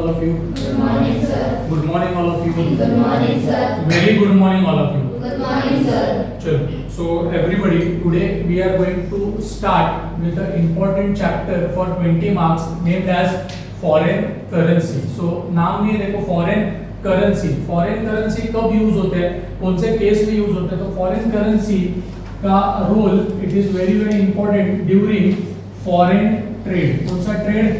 all of you. Good morning, sir. Good morning all of you. Good morning, sir. Very good morning all of you. Good morning, sir. Chalo. So everybody, today we are going to start with an important chapter for 20 marks named as foreign currency. So नाम नहीं देखो foreign currency. Foreign currency कब use होते हैं, कौन से case में use होते हैं? तो foreign currency का role it is very important during foreign trade. कौन सा trade?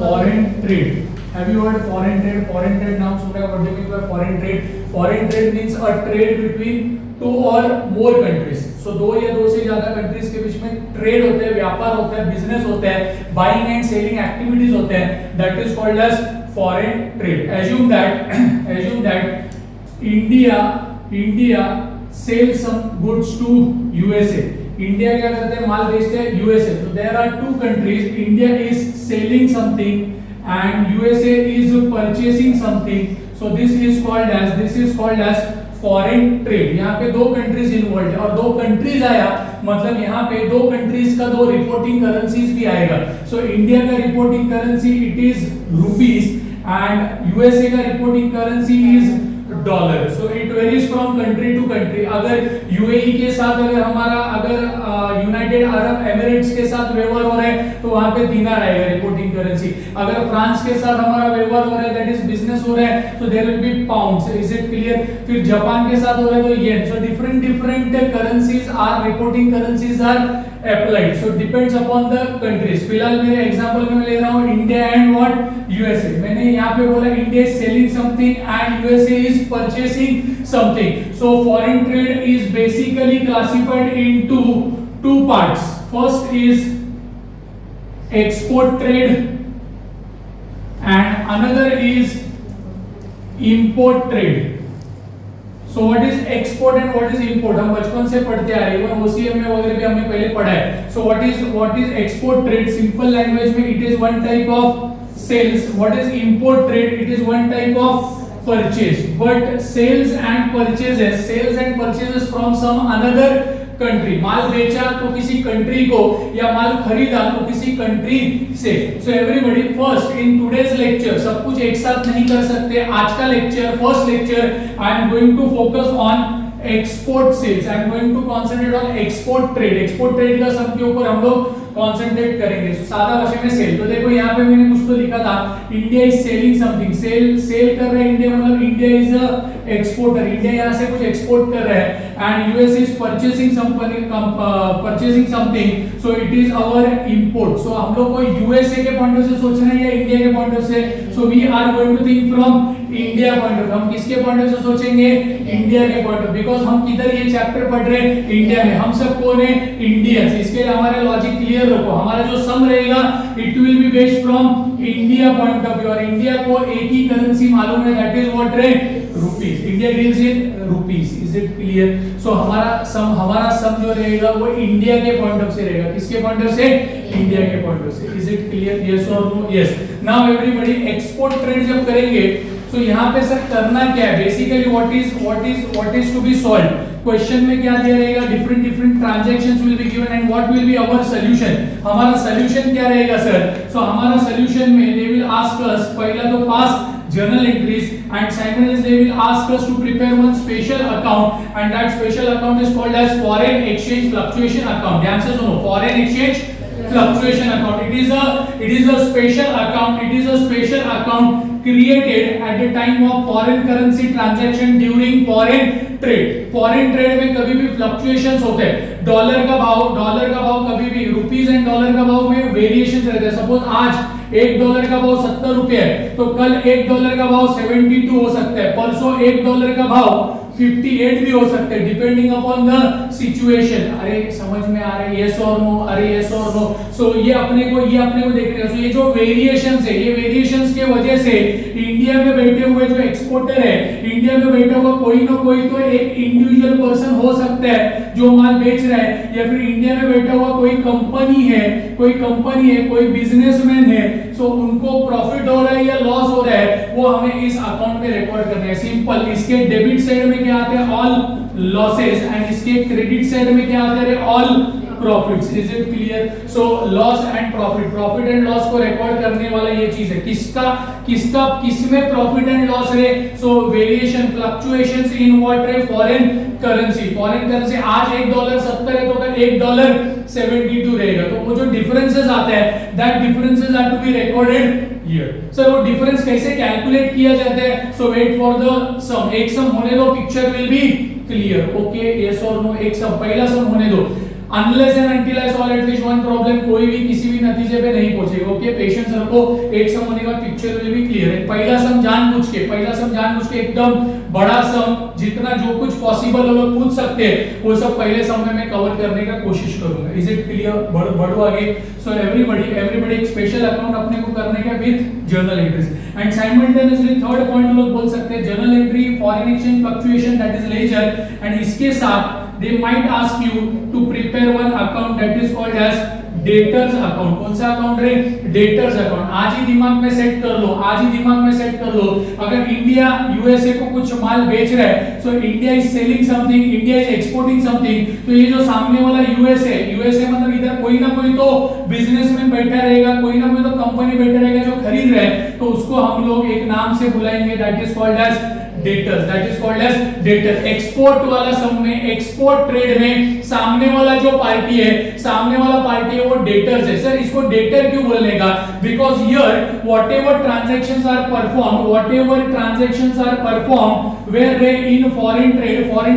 Foreign trade. Have you heard foreign trade? Foreign trade नाम सुना है? What do you mean by foreign trade? Foreign trade means a trade between two or more countries. So दो या दो से ज्यादा कंट्रीज के बीच में ट्रेड होते हैं, व्यापार होता है, बिजनेस होता है, बाइंग एंड सेलिंग एक्टिविटीज होते हैं. That is called as foreign trade. Assume that India sells some goods to USA. India क्या करते हैं? माल बेचते हैं USA. So there are two countries. India is selling something and USA is purchasing something. So this is called as foreign trade. यहाँ पे दो countries involve है और दो कंट्रीज आया मतलब यहाँ पे दो कंट्रीज का दो रिपोर्टिंग करेंसीज भी आएगा. सो इंडिया का reporting currency it is rupees and USA का reporting currency is dollar. So it varies from country to country. अगर यूएई के साथ अगर यूनाइटेड अरब एमिरेट्स के साथ व्यवहार हो रहा है तो वहां पे दिनार आएगा रिपोर्टिंग करेंसी. अगर फ्रांस के साथ हमारा व्यवहार हो रहा है, दैट इज बिजनेस हो रहा है, तो there will be pounds. Is it clear? फिर जापान के साथ हो रहा है तो yen. So different currencies are reporting currencies are applied. So depends upon the countries. फिलहाल मेरे एग्जांपल में मैं ले रहा हूँ इंडिया एंड व्हाट यूएसए. मैंने यहाँ पे बोला India is selling something and USA is purchasing something. So foreign trade is basically classified into two parts. First is export trade and another is import trade. So what is export and what is import? हम बचपन से पढ़ते आ रहे हैं, even OCM में वगैरह भी हमने पहले पढ़ा है. So what is export trade? Simple language में it is one type of sales. What is import trade? It is one type of purchase. But sales and purchases from some another country. माल बेचा तो किसी country को या माल खरीदा तो किसी country से. So everybody, first in today's lecture सब कुछ एक साथ नहीं कर सकते. आज का lecture, first lecture, I am going to focus on export sales. I am going to concentrate on export trade. Export trade का सब के ऊपर हम लोग कॉन्सेंट्रेट करेंगे. सादा भाषा में सेल. तो देखो यहाँ पे मैंने कुछ तो लिखा था, India is selling something. Sell कर रहा है इंडिया मतलब India is a exporter. India यहाँ से कुछ एक्सपोर्ट कर रहा है and US is purchasing something. So it is our import. सो हम लोग को यूएसए के पॉइंट से सोचना है या इंडिया के पॉइंट से? So we are going to think from India point of. हम किसके पॉइंट से सोचेंगे? इंडिया के पॉइंट ऑफ. बिकॉज हम किधर ये चैप्टर पढ़ रहे हैं? इंडिया में. हम सब कौन है? इंडियंस. इसके लिए हमारे लॉजिक क्लियर रखो. हमारा जो सम रहेगा it will be based from India point of view. और इंडिया को एक ही करेंसी मालूम है, दैट इज व्हाट रे? Rupees. India deals in rupees. Is it clear? So हमारा सम जो रहेगा वो इंडिया के पॉइंट ऑफ से रहेगा. किसके पॉइंट ऑफ से? इंडिया के पॉइंट ऑफ से. Is it clear? यस और no? Yes. Now everybody, export trade जब करेंगे तो यहाँ पे सर करना क्या है? Basically what is to be solve. Question में क्या दिया रहेगा? Different transactions will be given and what will be our solution. हमारा सॉल्यूशन क्या रहेगा सर? सो हमारा सॉल्यूशन में दे विल आस्क अस पहला तो पास journal entries and simultaneously they will ask us to prepare one special account and that special account is called as foreign exchange fluctuation account. ध्यान से सुनो, foreign exchange fluctuation account. It is a special account. It is a special account created at the time of foreign currency transaction during foreign trade. Foreign trade में कभी भी fluctuations होते हैं. Dollar का भाव कभी भी रुपीस एंड डॉलर का भाव में वेरिएशंस रहते हैं. सपोज आज $1 का भाव 70 रुपए है तो कल $1 का भाव 72 हो सकता है. परसों $1 का भाव 58 भी हो सकते हैं डिपेंडिंग अपॉन द सिचुएशन. अरे समझ में आ रहा है? यस और नो? अरे यस और नो? सो ये अपने को देख रहे हैं. सो ये जो वेरिएशंस है, ये वेरिएशंस के वजह से इंडिया में बैठे हुए जो एक्सपोर्टर है, इंडिया में बैठा हुआ कोई ना कोई तो एक इंडिविजुअल पर्सन हो सकता है जो माल बेच रहा है, या फिर इंडिया में बैठा हुआ कोई कंपनी है, कोई बिजनेसमैन है. सो उनको प्रॉफिट हो रहा है या लॉस हो रहा है वो हमें इस अकाउंट में रिकॉर्ड करना है. सिंपल. इसके डेबिट साइड में क्या आते हैं? All losses. एंड इसके क्रेडिट साइड में क्या आते हैं? All profits. Is it clear? So loss and profit and loss को रिकॉर्ड करने वाला ये चीज है। किसमें प्रॉफिट एंड लॉस है? So variation fluctuations in what रे? Foreign currency. आज $1.70 है तो कल $1.72 रहेगा। तो वो जो डिफरेंसेस आते हैं, that differences are to be recorded here. Sir वो डिफरेंस कैसे कैलकुलेट किया जाता है? So wait for the sum. एक सम होने दो, picture will be clear. Okay, yes और नो? एक सम, पहला सम होने दो। Unless and until I solve at least one problem, कोई भी किसी भी नतीजे पे नहीं पहुंचेगा। ओके, पेशेंस रखो, एक सम होने का पिक्चर विल बी क्लियर है। पहला सम जानबूझ के एकदम बड़ा सम, जितना जो कुछ पॉसिबल हो लोग पूछ सकते हैं, वो सब पहले सम में मैं कवर करने का कोशिश करूंगा। Is it clear? बढ़ो आगे। सो एवरीबॉडी एक स्पेशल अकाउंट अपने को करने का with journal entries and simultaneously third point लोग बोल सकते हैं journal entry, foreign exchange fluctuation, that is ledger, and इसके साथ they might ask you to prepare one account that is called as debtors account. कौन सा अकाउंट रे? Debtors account. आज ही दिमाग में सेट कर लो, अगर इंडिया यूएसए को कुछ माल बेच रहा है, so India is selling something, India is exporting something, तो ये जो सामने वाला यूएसए मतलब इधर कोई ना कोई तो बिजनेसमैन बैठा रहेगा, कोई ना कोई तो कंपनी बैठा रहेगा जो खरीद रहा है, तो उसको हम लोग एक नाम से बुलाएंगे, that is called as debtor. Export वाला सम में, एक्सपोर्ट ट्रेड में सामने वाला पार्टी है वो डेटर्स है। सर इसको डेटर क्यों बोलने का? Because here whatever transactions are performed where रे इन फॉरेन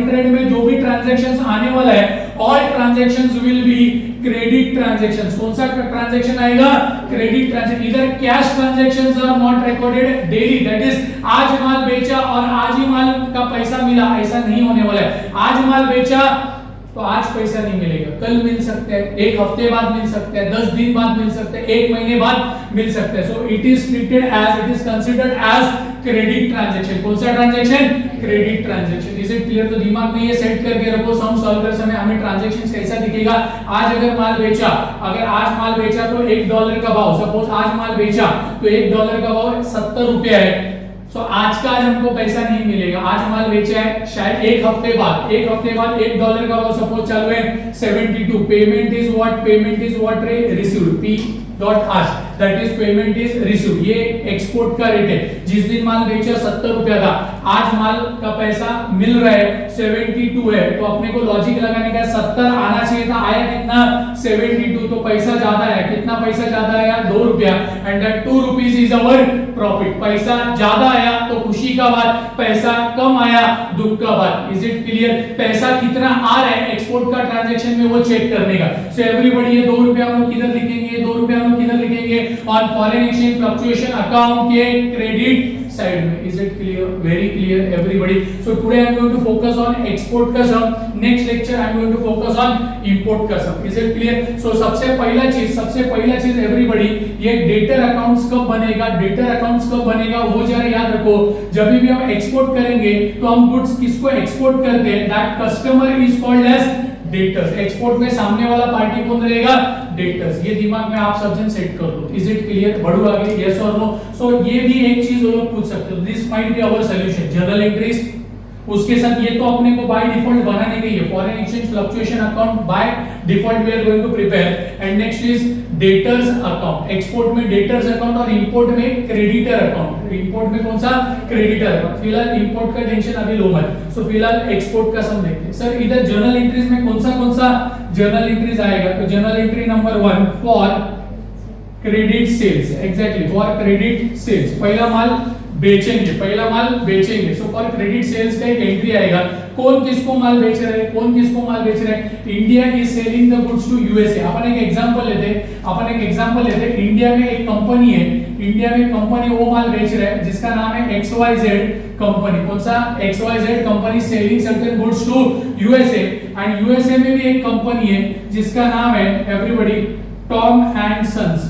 ट्रेड में जो भी ट्रांजैक्शंस आने वाला है, all transactions will be credit transactions. कौन सा ट्रांजैक्शन आएगा? Credit transaction. इधर cash transactions are not recorded daily, that is आज माल बेचा और आज ही माल का पैसा मिला, ऐसा नहीं होने वाला है। आज माल बेचा तो आज पैसा नहीं मिलेगा, कल मिल सकता है, एक हफ्ते बाद मिल सकता है, 10 दिन बाद मिल सकता है, एक महीने बाद मिल सकता है। So it is considered as credit transaction. कौन सा transaction? Credit transaction. Is it clear? तो दिमाग में ये सेट करके रखो, सम सॉल्व करते समय हमें ट्रांजैक्शंस कैसा दिखेगा। आज अगर माल बेचा तो $1 का भाव, सपोज आज माल बेचा तो $1 का भाव ₹70 है। सो आज का आज हमको पैसा नहीं मिलेगा, आज माल बेचा है, शायद एक हफ्ते बाद $1 का भाव सपोज चालू है 72। पेमेंट इज व्हाट रे? रिसीव्ड। P डॉट आज, that is payment is received. ये एक्सपोर्ट का रेट है। जिस दिन माल बेचा ₹70 का, आज माल का पैसा मिल रहा है 72 है, तो अपने को लॉजिक लगाने का 70 आना चाहिए था, आया कितना? 72, तो पैसा ज्यादा है। कितना पैसा ज्यादा आया? ₹2, and that ₹2 is our profit. पैसा ज्यादा आया तो खुशी का बात, पैसा कम आया दुख का बात। Is it clear? पैसा कितना आ रहा है एक्सपोर्ट का ट्रांजैक्शन में, वो चेक करने का। सो एवरीबॉडी ये ₹2 हम लोग किधर लिखेंगे? ₹2 हम लोग किधर लिखेंगे? On foreign exchange fluctuation account के क्रेडिट साइड में। Is it clear? Very clear everybody. So today I am going to focus on export का sum, next lecture I am going to focus on import का sum. Is it clear? So सबसे पहला चीज everybody, ये debtor accounts कब बनेगा वो जरा याद रखो। जब भी हम एक्सपोर्ट करेंगे तो हम गुड्स किसको एक्सपोर्ट करते हैं, that customer is called as debtors. Export में सामने वाला पार्टी कौन रहेगा? डेटर्स। ये दिमाग में आप सब जन सेट कर लो। Is it clear? बढ़ो आगे, यस और नो? सो ये भी एक चीज वो लोग पूछ सकते हो, this might be our solution. Journal entries, उसके साथ ये तो अपने को बाय डिफॉल्ट बनाने के लिए foreign exchange fluctuation account by default we are going to prepare. And next is debtors account. Export में डेटर्स अकाउंट और इंपोर्ट में क्रेडिटर अकाउंट। इंपोर्ट में कौन सा? Creditor account. फिलहाल इंपोर्ट का टेंशन अभी लो मत। सो फिलहाल एक्सपोर्ट का सम देखते हैं। सर इधर जर्नल एंट्रीज में कौन सा जर्नल एंट्रीज आएगा? तो journal entry number 1 for credit sales. Exactly, for credit sales. पहला माल बेचेंगे। सो फॉर क्रेडिट सेल्स का एक एंट्री आएगा। कौन किसको माल बेच रहा है? India is selling the goods to USA. अपन एक एग्जांपल लेते हैं। इंडिया में एक कंपनी वो माल बेच रहा है जिसका नाम है XYZ कंपनी। कौन सा? XYZ company selling certain goods to USA. And USA में भी एक कंपनी है जिसका नाम है एवरीबॉडी टॉम एंड सन्स।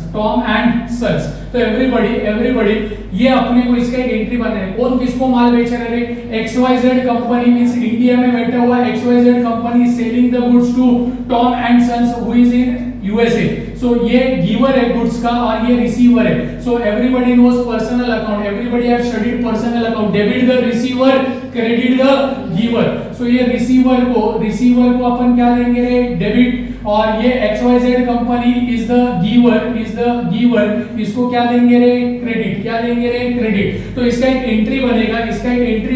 तो एवरीबॉडी ये अपने को इसका एक एंट्री बनाना है। कौन किसको माल बेच रहा है? XYZ कंपनी मींस इंडिया में बैठा हुआ XYZ company selling the goods to Tom and sons who is in USA. So ये गिवर है गुड्स का और ये रिसीवर है। So everybody knows personal account, everybody have studied personal account. Debit the receiver, credit the giver. So ये receiver को अपन क्या देंगे रे? डेबिट। और ये XYZ company is the giver, इसको क्या देंगे रे? क्रेडिट। क्या देंगे रे? क्रेडिट। तो इसका एक एंट्री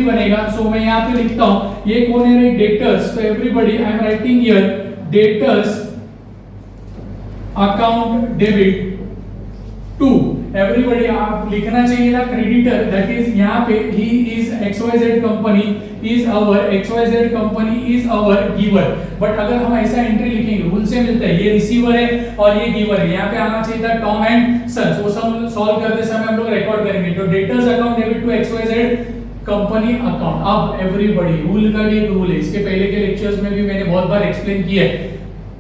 बनेगा, सो मैं यहाँ पे लिखता हूं ये कौन है रे? डेटर्स। तो everybody I am writing here debtors account debit to, everybody आप लिखना चाहिए ना क्रेडिटर, दैट इज यहाँ पे ही is XYZ company is our giver. But अगर हम ऐसा एंट्री लिखेंगे, रूल से मिलता है, ये रिसीवर है और ये गिवर है, यहाँ पे आना चाहिए था टॉम एंड सन्स। वो सब सॉल्व करते समय हम लोग रिकॉर्ड करेंगे। तो debtors account debit to XYZ company account. अब एवरीबॉडी, रूल का भी एक रूल है, इसके पहले के लेक्चर्स में भी मैंने बहुत बार एक्सप्लेन किया है,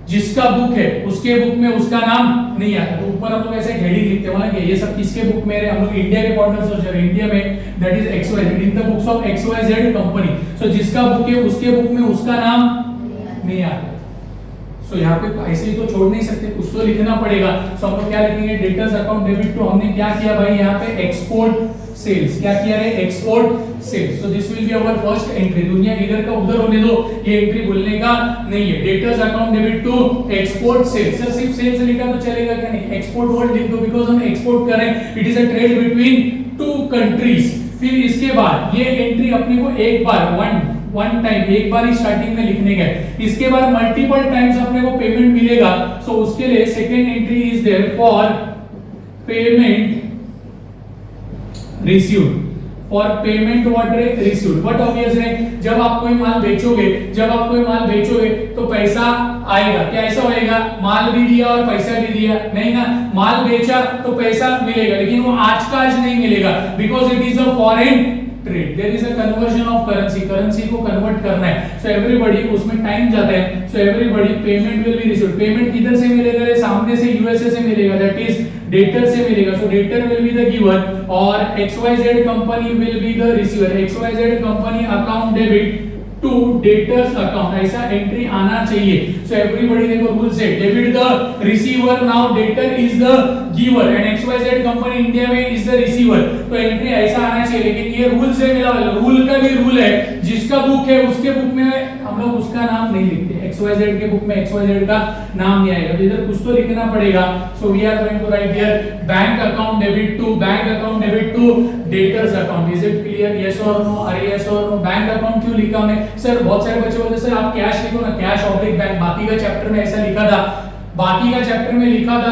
जिसका बुक है उसके बुक में उसका नाम नहीं आता। तो ऊपर हम लोग ऐसे हेडिंग लिखते हैं, मतलब ये सब किसके बुक में है? हम लोग इंडिया के पॉइंट ऑफ सोच रहे हैं, इंडिया में that is XYZ, in the books of XYZ company. So जिसका बुक है उसके बुक में उसका नाम नहीं आता। सो यहाँ पे ऐसे ही तो छोड़ नहीं सकते, कुछ तो लिखना पड़ेगा। सो हम लोग क्या लिखेंगे? डेटर्स अकाउंट डेबिट टू, हमने क्या किया भाई यहाँ पे? Export sales. क्या किया है? Export sales. So this will be our first entry. दुनिया इधर का उधर होने दो, ये एंट्री भूलने का नहीं है। Debtors account debit to export sales. Sir सिर्फ सेल्स लिखा तो चलेगा क्या? नहीं, एक्सपोर्ट वर्ड लिख दो, बिकॉज़ हम एक्सपोर्ट कर रहे हैं, it is a trade between two countries. फिर इसके बाद ये एंट्री अपने को एक बार वन टाइम एक बार ही स्टार्टिंग में लिखने का है। इसके बाद मल्टीपल टाइम्स अपने को पेमेंट मिलेगा। सो उसके लिए second entry is there for payment received. For payment what रे? रिसीव्ड। बट ऑब्वियस है, जब आप कोई माल बेचोगे तो पैसा आएगा। क्या ऐसा होएगा? माल भी दिया और पैसा भी दिया? नहीं ना, माल बेचा तो पैसा मिलेगा, लेकिन वो आज का आज नहीं मिलेगा, because it is a foreign trade. There is a conversion of currency को कन्वर्ट करना है। सो एवरीबॉडी, उसमें टाइम जाता है। So everybody payment will be received. Payment किधर से मिलेगा? सामने से, यूएसए से मिलेगा, दैट इज डेटर से मिलेगा। So debtor will be the giver और XYZ company will be the receiver. XYZ company account debit to debtors account, ऐसा एंट्री आना चाहिए। सो एवरीबॉडी देखो रूल से, debit the receiver, now debtor is the giver and XYZ company India में is the receiver. तो entry ऐसा आना चाहिए, लेकिन ये रूल से मिला हुआ, रूल का भी रूल है, जिसका बुक है उसके बुक में हम लोग उसका नाम नहीं लिखते। XYZ के बुक में XYZ का नाम नहीं आएगा, तो इधर कुछ तो लिखना पड़ेगा। So we are going to write here bank account debit to debtors account. Is it clear? Yes और नो? अरे यस और नो। बैंक अकाउंट क्यों लिखा हमने? सर बहुत सारे बच्चे बोलते सर आप कैश लिखो ना, कैश ऑब्लिक बैंक। बाकी का चैप्टर में ऐसा लिखा था,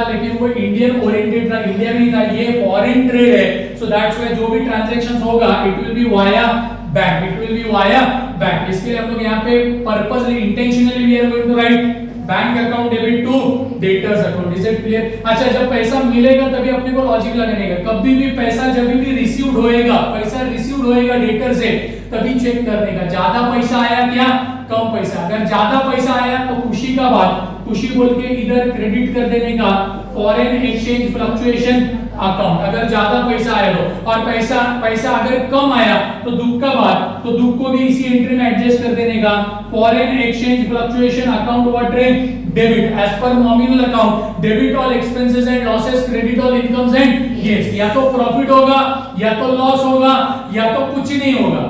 लेकिन वो इंडियन ओरिएंटेड था, इंडिया में था। ये फॉरेन ट्रेड है, सो दैट्स व्हाई जो भी ट्रांजैक्शंस होगा it will be via bank. इसके लिए हम लोग यहाँ पे purposely, intentionally we are going to write bank account debit to debtors account. Is it clear? अच्छा, जब पैसा मिलेगा तभी अपने को लॉजिक लगाने का, कभी भी पैसा जब भी रिसीव्ड होएगा डेटर से, तभी चेक करने का ज्यादा पैसा आया क्या, कम पैसा। अगर ज्यादा पैसा आया तो खुशी का बात, खुशी बोल के इधर क्रेडिट कर देने का फॉरेन एक्सचेंज फ्लक्चुएशन अकाउंट। अगर ज्यादा पैसा आया तो, और पैसा अगर कम आया तो दुख का बात, तो दुख को भी इसी एंट्री में एडजस्ट कर देने का foreign exchange fluctuation account what रे? Debit. As per nominal account, debit all expenses and losses, credit all incomes and gains. या तो प्रॉफिट होगा, या तो लॉस होगा, या तो कुछ नहीं होगा।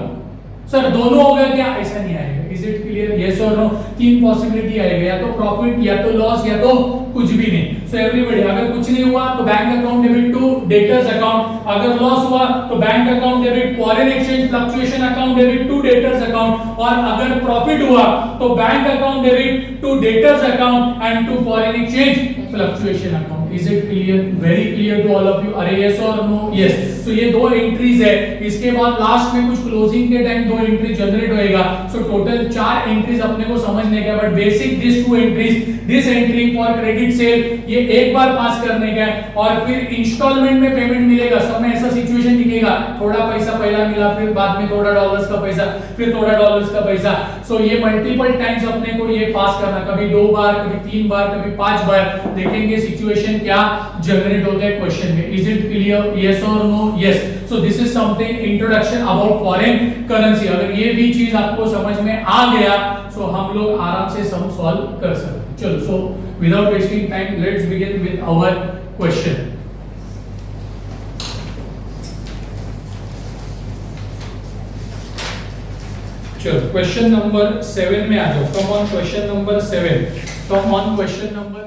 सर दोनों होगा क्या? ऐसा नहीं आएगा। Is it clear? यस और नो? तीन पॉसिबिलिटी आएगा, या तो प्रॉफिट, या तो लॉस, या तो कुछ भी नहीं। सो एवरीबॉडी, अगर कुछ नहीं हुआ तो bank account debit to debtors account, अगर लॉस हुआ तो bank account debit foreign exchange fluctuation account debit to debtors account, और अगर प्रॉफिट हुआ तो bank account debit to debtors account and to foreign exchange fluctuation account. Is it clear? Very clear to all of you? अरे yes और no? Yes. तो ये दो entries है, इसके बाद लास्ट में कुछ क्लोजिंग के टाइम दो एंट्री जनरेट होएगा। सो टोटल 4 एंट्रीज अपने को समझने का, but basic this 2 entries, this entry for credit sale, ये एक बार पास करने का है, और फिर इंस्टॉलमेंट में पेमेंट मिलेगा। सब में ऐसा सिचुएशन दिखेगा, थोड़ा पैसा पहला मिला, फिर बाद में थोड़ा डॉलर्स का पैसा, फिर थोड़ा डॉलर्स का पैसा। सो ये मल्टीपल टाइम्स अपने को ये पास करना, कभी 2 बार, कभी 3 बार, कभी 5 बार। देखेंगे सिचुएशन क्या जनरेट होता है क्वेश्चन में। Is it clear? यस और no? Yes. So this is something introduction about foreign currency. अगर ये भी चीज आपको समझ में आ गया, सो हम लोग आराम से सम सॉल्व कर सकते हैं। चलो, so without wasting time let's begin with our question. चलो क्वेश्चन नंबर 7 में आ जाओ। Come on, question number 7। तो on question number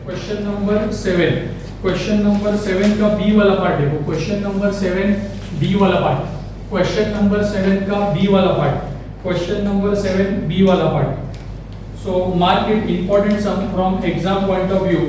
question number 7 का बी वाला पार्ट देखो। क्वेश्चन नंबर 7 बी वाला पार्ट, क्वेश्चन नंबर 7 का बी वाला पार्ट, क्वेश्चन नंबर 7 बी वाला part. So mark it important sum from exam point of view.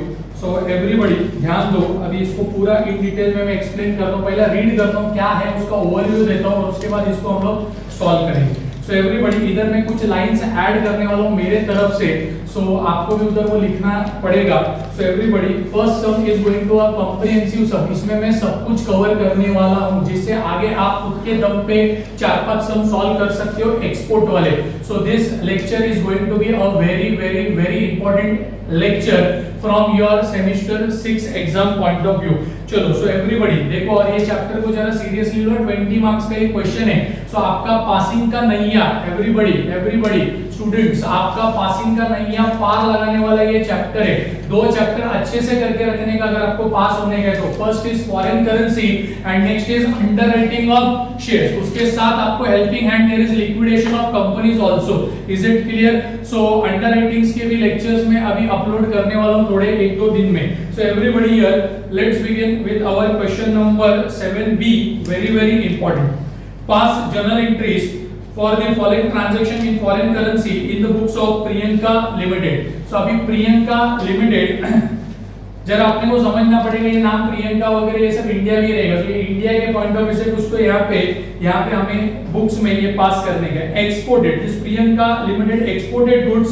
सो एवरीबॉडी ध्यान दो, अभी इसको पूरा इन डिटेल में मैं एक्सप्लेन करता हूँ। पहले रीड करता हूँ क्या है, उसका ओवरव्यू देता हूँ और उसके बाद इसको हम लोग सॉल्व करेंगे। सो एवरीबॉडी इधर मैं कुछ लाइंस ऐड करने वाला हूँ मेरे तरफ से, सो आपको भी उधर वो लिखना पड़ेगा। So everybody first sum is going to a comprehensive sum. इसमें मैं सब कुछ कवर करने वाला हूँ जिससे आगे आप खुद के दम पे 4-5 सम सॉल्व कर सकते हो एक्सपोर्ट वाले। So this lecture is going to be a very very very important lecture from your semester 6 exam point of view. चलो सो एवरीबॉडी देखो, और ये चैप्टर को जरा सीरियसली लो, 20 मार्क्स का ये क्वेश्चन है। सो आपका पासिंग का नैया, एवरीबॉडी स्टूडेंट्स, आपका पासिंग का नैया पार लगाने वाला ये चैप्टर है। 2 चैप्टर अच्छे से करके रखने का अगर आपको पास होने का है तो first is foreign currency and next is underwriting of shares. उसके साथ आपको helping hand there is liquidation of companies also. Is it clear? So underwritings के भी लेक्चर्स में अभी अपलोड करने वाला हूं थोड़े 1-2 दिन में। So everybody here let's begin with our question number 7b, very important. Pass journal entries for the following transaction in foreign currency in the books of Priyanka Limited। So अभी Priyanka limited जरा अपने को समझना पड़ेगा, ये नाम प्रियंका वगैरह ये सब इंडिया भी रहेगा। तो ये इंडिया के पॉइंट ऑफ व्यू से कुछ तो यहाँ पे हमें बुक्स में ये पास करने का। Exported, this Priyanka limited exported goods,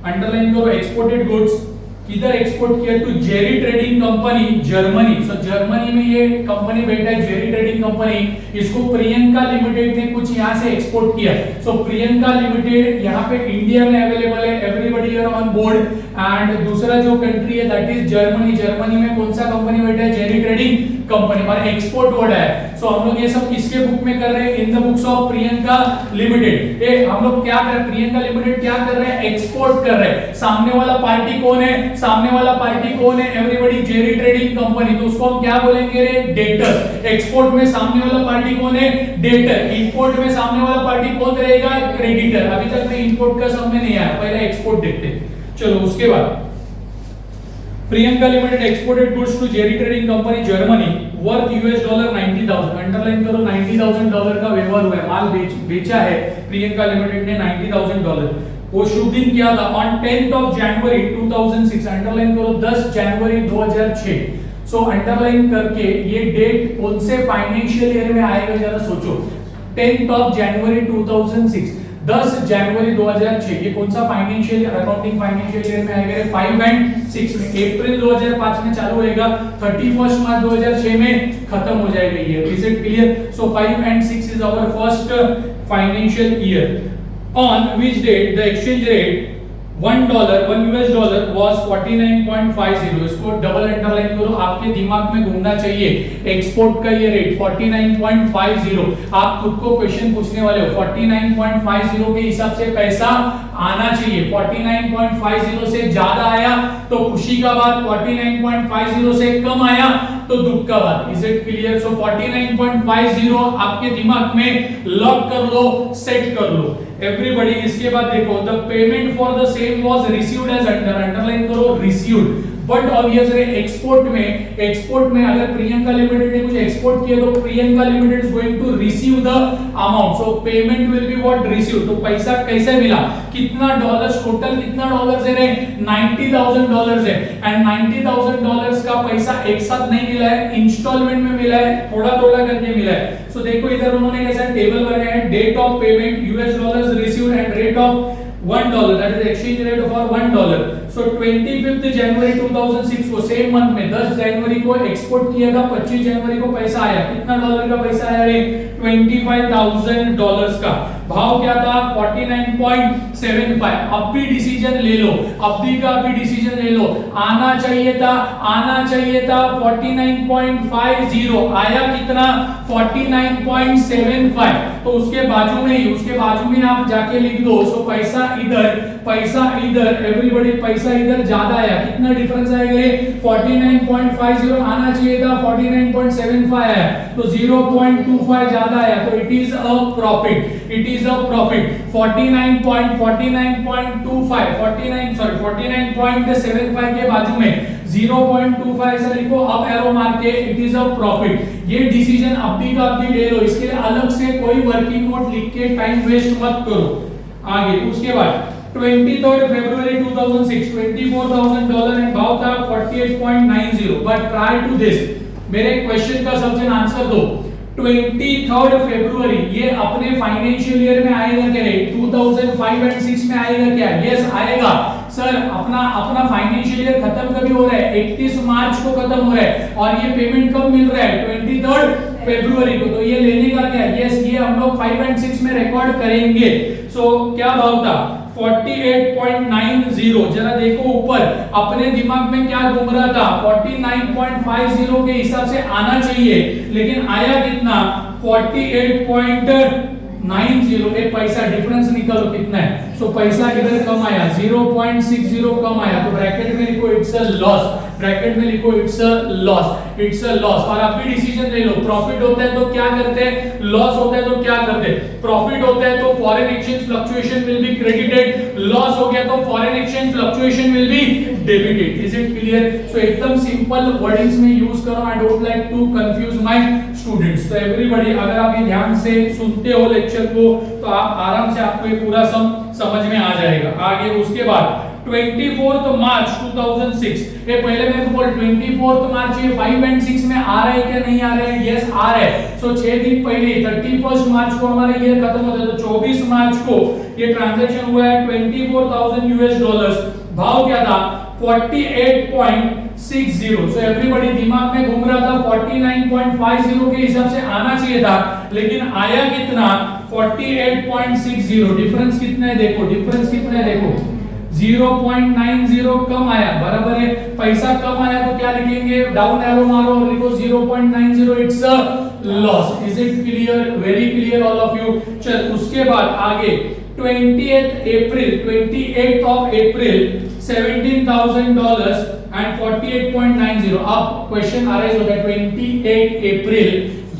underline करो एक्सपोर्टेड गुड्स। किधर एक्सपोर्ट किया? To Jerry trading company Germany. सो जर्मनी में ये कंपनी बैठा है जेरी ट्रेडिंग कंपनी, इसको प्रियंका लिमिटेड ने कुछ यहाँ से एक्सपोर्ट किया। सो प्रियंका लिमिटेड यहाँ पे इंडिया में अवेलेबल है, एवरीबॉडी आर ऑन बोर्ड। एंड दूसरा जो कंट्री है दैट इज जर्मनी। जर्मनी में कौन सा कंपनी बैठा है? जेरी ट्रेडिंग कंपनी, और एक्सपोर्ट वर्ड है। सो हम लोग ये सब किसके बुक में कर रहे हैं? इन the books of Priyanka limited. ये हम लोग क्या कर रहे हैं? प्रियंका लिमिटेड क्या कर रहे हैं? एक्सपोर्ट कर रहे हैं। सामने वाला पार्टी कौन है? सामने वाला पार्टी कौन है? Everybody Jerry trading company. तो उसको हम क्या बोलेंगे रे? डेटर। एक्सपोर्ट में सामने वाला पार्टी कौन है? डेटर। इंपोर्ट में सामने वाला पार्टी कौन रहेगा? क्रेडिटर। अभी तक मैं इंपोर्ट का सब में नहीं आया, पहले एक्सपोर्ट देखते हैं। चलो उसके बाद Priyanka limited exported goods to Jerry trading company Germany worth $90,000। Underline करो $90,000 का व्यवहार हुआ है, माल बेचा है प्रियंका लिमिटेड ने $90,000। वो शुभ दिन क्या था? On 10th of January 2006। Underline करो 10 जनवरी 2006। सो अंडरलाइन करके ये डेट कौन से फाइनेंशियल ईयर में आएगा जरा सोचो। 10th of January 2006, 10 जनवरी 2006, ये कौन सा फाइनेंशियल अकाउंटिंग फाइनेंशियल ईयर में आएगा? 5 and 6 में। अप्रैल 2005 में चालू होएगा, 31 मार्च 2006 में खत्म हो जाएगा ये। Is it clear? So 5 and 6 is our first financial year. On which date the exchange rate $1 was 49.50। इसको डबल अंडरलाइन करो, आपके दिमाग में घूमना चाहिए। एक्सपोर्ट का ये रेट 49.50। आप खुद को क्वेश्चन पूछने वाले हो 49.50 के हिसाब से पैसा आना चाहिए। 49.50 से ज्यादा आया तो खुशी का बात, 49.50 से कम आया तो दुख का बात। Is it clear? सो 49.50 आपके दिमाग में लॉक कर लो, सेट कर लो एवरीबॉडी। इसके बाद देखो the payment for the same was received as underline करो रिसीव्ड। बट ऑब्वियसली एक्सपोर्ट में अगर प्रियंका लिमिटेड ने कुछ एक्सपोर्ट किया तो Priyanka limited is going to receive the amount. So payment will be what? Receive. तो पैसा कैसे मिला? कितना डॉलर्स, टोटल कितना डॉलर्स है? $90,000 है। एंड $90,000 का पैसा एक साथ नहीं मिला है, इंस्टॉलमेंट में मिला है, थोड़ा थोड़ा करके मिला है। सो देखो इधर उन्होंने कैसा टेबल बनाया है, date of payment $US received and rate of $1, that is exchange rate for $1। So 25 जनवरी 2006 को सेम मंथ में 10 जनवरी को एक्सपोर्ट किया था, 25 जनवरी को पैसा आया। कितना डॉलर का पैसा आया रे? $25,000 का। भाव क्या था? 49.75। अब भी डिसीजन ले लो, अभी डिसीजन ले लो। आना चाहिए था 49.50। आया कितना? 49.75। तो उसके बाजू में आप जाके लिख दो। सो पैसा इधर एवरीबॉडी पैसा पैसा इधर ज्यादा आया, कितना डिफरेंस आएगा ये 49.50 आना चाहिए था 49.75 आया, तो 0.25 ज्यादा आया, तो it is a profit, it is a profit. 49.75 के बाजू में 0.25 ऐसा लिखो, अप एरो मार के, इट इज अ प्रॉफिट। ये डिसीजन अभी का अभी ले लो, इसके लिए अलग से कोई वर्किंग नोट लिख के टाइम वेस्ट मत करो। आगे उसके बाद 23rd February 2006 $24,000 एंड भाव था 48.90, बट ट्राई टू दिस, मेरे क्वेश्चन का सबसे आंसर दो। 23rd February ये अपने फाइनेंशियल ईयर में आएगा क्या रे? 2005 एंड 6 में आएगा क्या? यस आएगा सर। अपना फाइनेंशियल ईयर खत्म कभी हो रहा है? 31 मार्च को खत्म हो रहा है, और ये पेमेंट कब मिल रहा है? 23rd February को। तो ये लेने का क्या? यस ये हम लोग 5 एंड 6 में रिकॉर्ड करेंगे। सो क्या भाव था? 48.90। जरा देखो ऊपर, अपने दिमाग में क्या घूम रहा था? 49.50 के हिसाब से आना चाहिए, लेकिन आया कितना? 48.90। एक पैसा डिफरेंस निकालो कितना है। सो पैसा इधर कम आया, 0.60 कम आया, तो ब्रैकेट में लिखो इट्स अ लॉस, ब्रैकेट में लिखो it's a loss, it's a loss. और आप भी डिसीजन ले लो, प्रॉफिट होता है तो क्या करते हैं, लॉस होता है तो क्या करते हैं? प्रॉफिट होता है तो foreign exchange fluctuation will be credited, loss हो गया तो foreign exchange fluctuation will be debited. Is it clear? So एकदम सिंपल वर्डिंग्स में यूज करो, I don't like to confuse my students. तो एवरीबॉडी अगर आप ये ध्यान से सुनते हो लेक्चर को, तो आप आराम से आपको ये पूरा समझ में आ जाएगा। आगे उसके बाद 24th मार्च 2006, ये पहले मेरे को बोल 24th मार्च ये 5 एंड 6 में आ रहा है क्या नहीं आ रहा है? यस आ रहा है। सो 6 दिन पहले 31st मार्च को हमारा ईयर खत्म होता है, तो 24 मार्च को ये ट्रांजैक्शन हुआ है $24,000। भाव क्या था? 48.60। सो एवरीबॉडी दिमाग में घूम रहा था 49.50 के हिसाब से आना चाहिए था, लेकिन आया कितना? 48.60। डिफरेंस कितना है देखो, डिफरेंस कितना है देखो, 0.90 कम आया, बराबर है। पैसा कम आया तो क्या लिखेंगे? डाउन एरो मारो और लिखो 0.90, it's a loss. Is it clear? Very clear all of you. चल उसके बाद आगे 28th of April $17,000 एंड 48.90। अब क्वेश्चन अराइज होगा 28 अप्रैल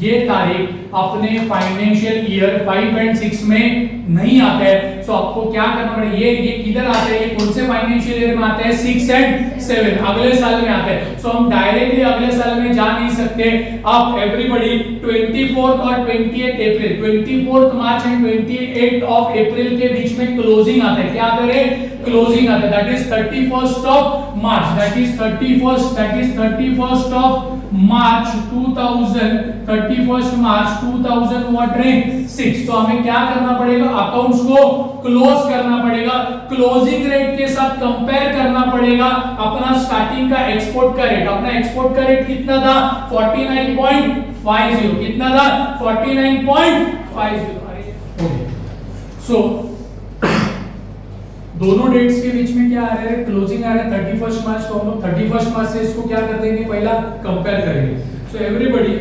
ये तारीख अपने फाइनेंशियल ईयर 5 एंड 6 में नहीं आता है। सो आपको क्या करना पड़ेगा? ये किधर आता है? ये कौन से फाइनेंशियल ईयर में आता है? 6 एंड 7 अगले साल में आता है। सो हम डायरेक्टली अगले साल में जा नहीं सकते। अब एवरीबॉडी 24th और 28 अप्रैल, 24th मार्च एंड 28 ऑफ अप्रैल के बीच में क्लोजिंग आता है। क्या आता है? क्लोजिंग आता है। That is 31st of March, that is 31st of मार्च 2006। तो हमें क्या करना पड़ेगा? अकाउंट्स को क्लोज करना पड़ेगा, क्लोजिंग रेट के साथ कंपेयर करना पड़ेगा अपना स्टार्टिंग का एक्सपोर्ट का रेट। अपना एक्सपोर्ट का रेट कितना था? 49.50। कितना था? 49.50। सो दोनों डेट्स के बीच में क्या आ रहा है? क्लोजिंग आ रहा है 31st मार्च। तो हम लोग 31st मार्च से इसको क्या कर देंगे? पहला कंपेयर करेंगे। सो एवरीबॉडी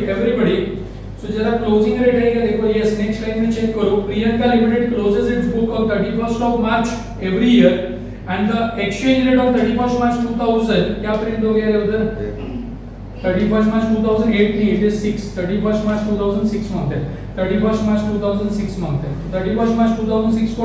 सो जरा क्लोजिंग रेट रहेगा देखो, यस नेक्स्ट लाइन में चेक करो। Priyanka limited closes its book on 31st of March every year and the exchange rate on 31st March 2000 क्या प्रिंट हो गया है उधर? 31st मार्च 2008 नहीं, it is 6। 31st March 2006 month है, 31st मार्च 2006 मंथ है। 31st मार्च 2006 को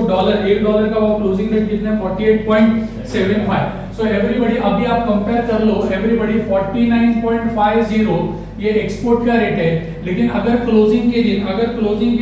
$1 का वो क्लोजिंग रेट कितना है? 48.75। सो एवरीबॉडी अभी आप कंपेयर कर लो, एवरीबॉडी 49.50 ये एक्सपोर्ट का रेट है, लेकिन अगर क्लोजिंग के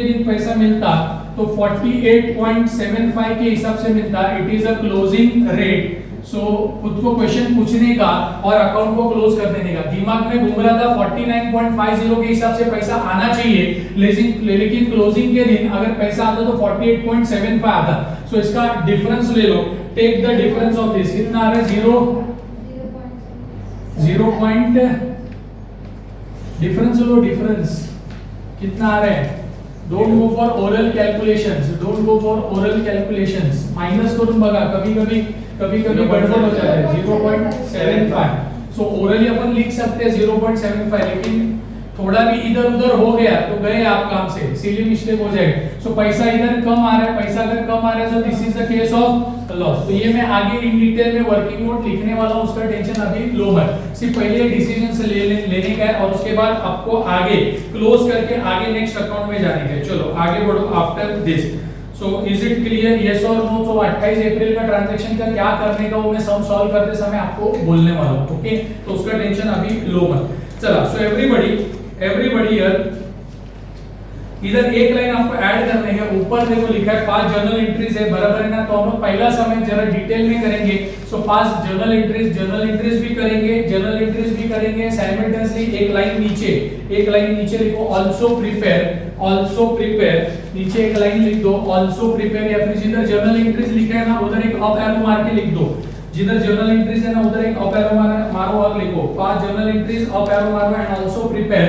दिन पैसा मिलता तो 48.75 के हिसाब से मिलता। It is a closing rate. So खुद को क्वेश्चन पूछने का और अकाउंट को क्लोज कर देने का। दिमाग में घूम रहा था 49.50 के हिसाब से पैसा आना चाहिए, लेकिन क्लोजिंग के दिन अगर पैसा आता तो 48.75 आता। सो इसका डिफरेंस ले लो, take the difference of this. कितना आ रहा है? 0 पॉइंट डिफरेंस लो, डिफरेंस कितना आ रहा है? Don't go for oral calculations, don't go for oral calculations. Minus करून बघा, कभी कभी गड़बड़ हो जाता है। 0.75। सो ओरली अपन लिख सकते हैं 0.75, लेकिन थोड़ा भी इधर उधर हो गया तो गए आप काम से, सिली मिस्टेक हो जाएगा। सो पैसा इधर कम आ रहा है, पैसा अगर कम आ रहा है तो this is the case of loss. तो ये मैं आगे इन डिटेल में वर्किंग नोट लिखने वाला हूं, उसका टेंशन अभी लो है, सिर्फ पहले डिसीजन से लेने का है और उसके बाद आपको आगे क्लोज करके आगे नेक्स्ट अकाउंट में जाने का है। चलो आगे बढ़ो after this. So is it clear, yes और नो? तो 28 अप्रैल का ट्रांजैक्शन का क्या करने का वो मैं सम सॉल्व करते समय आपको बोलने वाला हूं, ओके? तो उसका टेंशन अभी लो है। चला, सो एवरीबॉडी हियर, इधर एक लाइन आपको ऐड करने है, ऊपर देखो लिखा है 5 जर्नल एंट्रीज है, बराबर है ना? तो हम लोग पहला समय जरा डिटेल में करेंगे। सो 5 जर्नल एंट्रीज भी करेंगे साइमल्टेनियसली। एक लाइन नीचे लिखो ऑल्सो प्रिपेयर, नीचे एक लाइन लिख दो ऑल्सो प्रिपेयर, या फिर जिधर जर्नल एंट्रीज लिखा है ना उधर एक अप एरो मार के लिख दो, जिधर जर्नल एंट्रीज है ना उधर एक अप एरो मारो और लिखो 5 जर्नल एंट्रीज अप एरो मारो and also prepare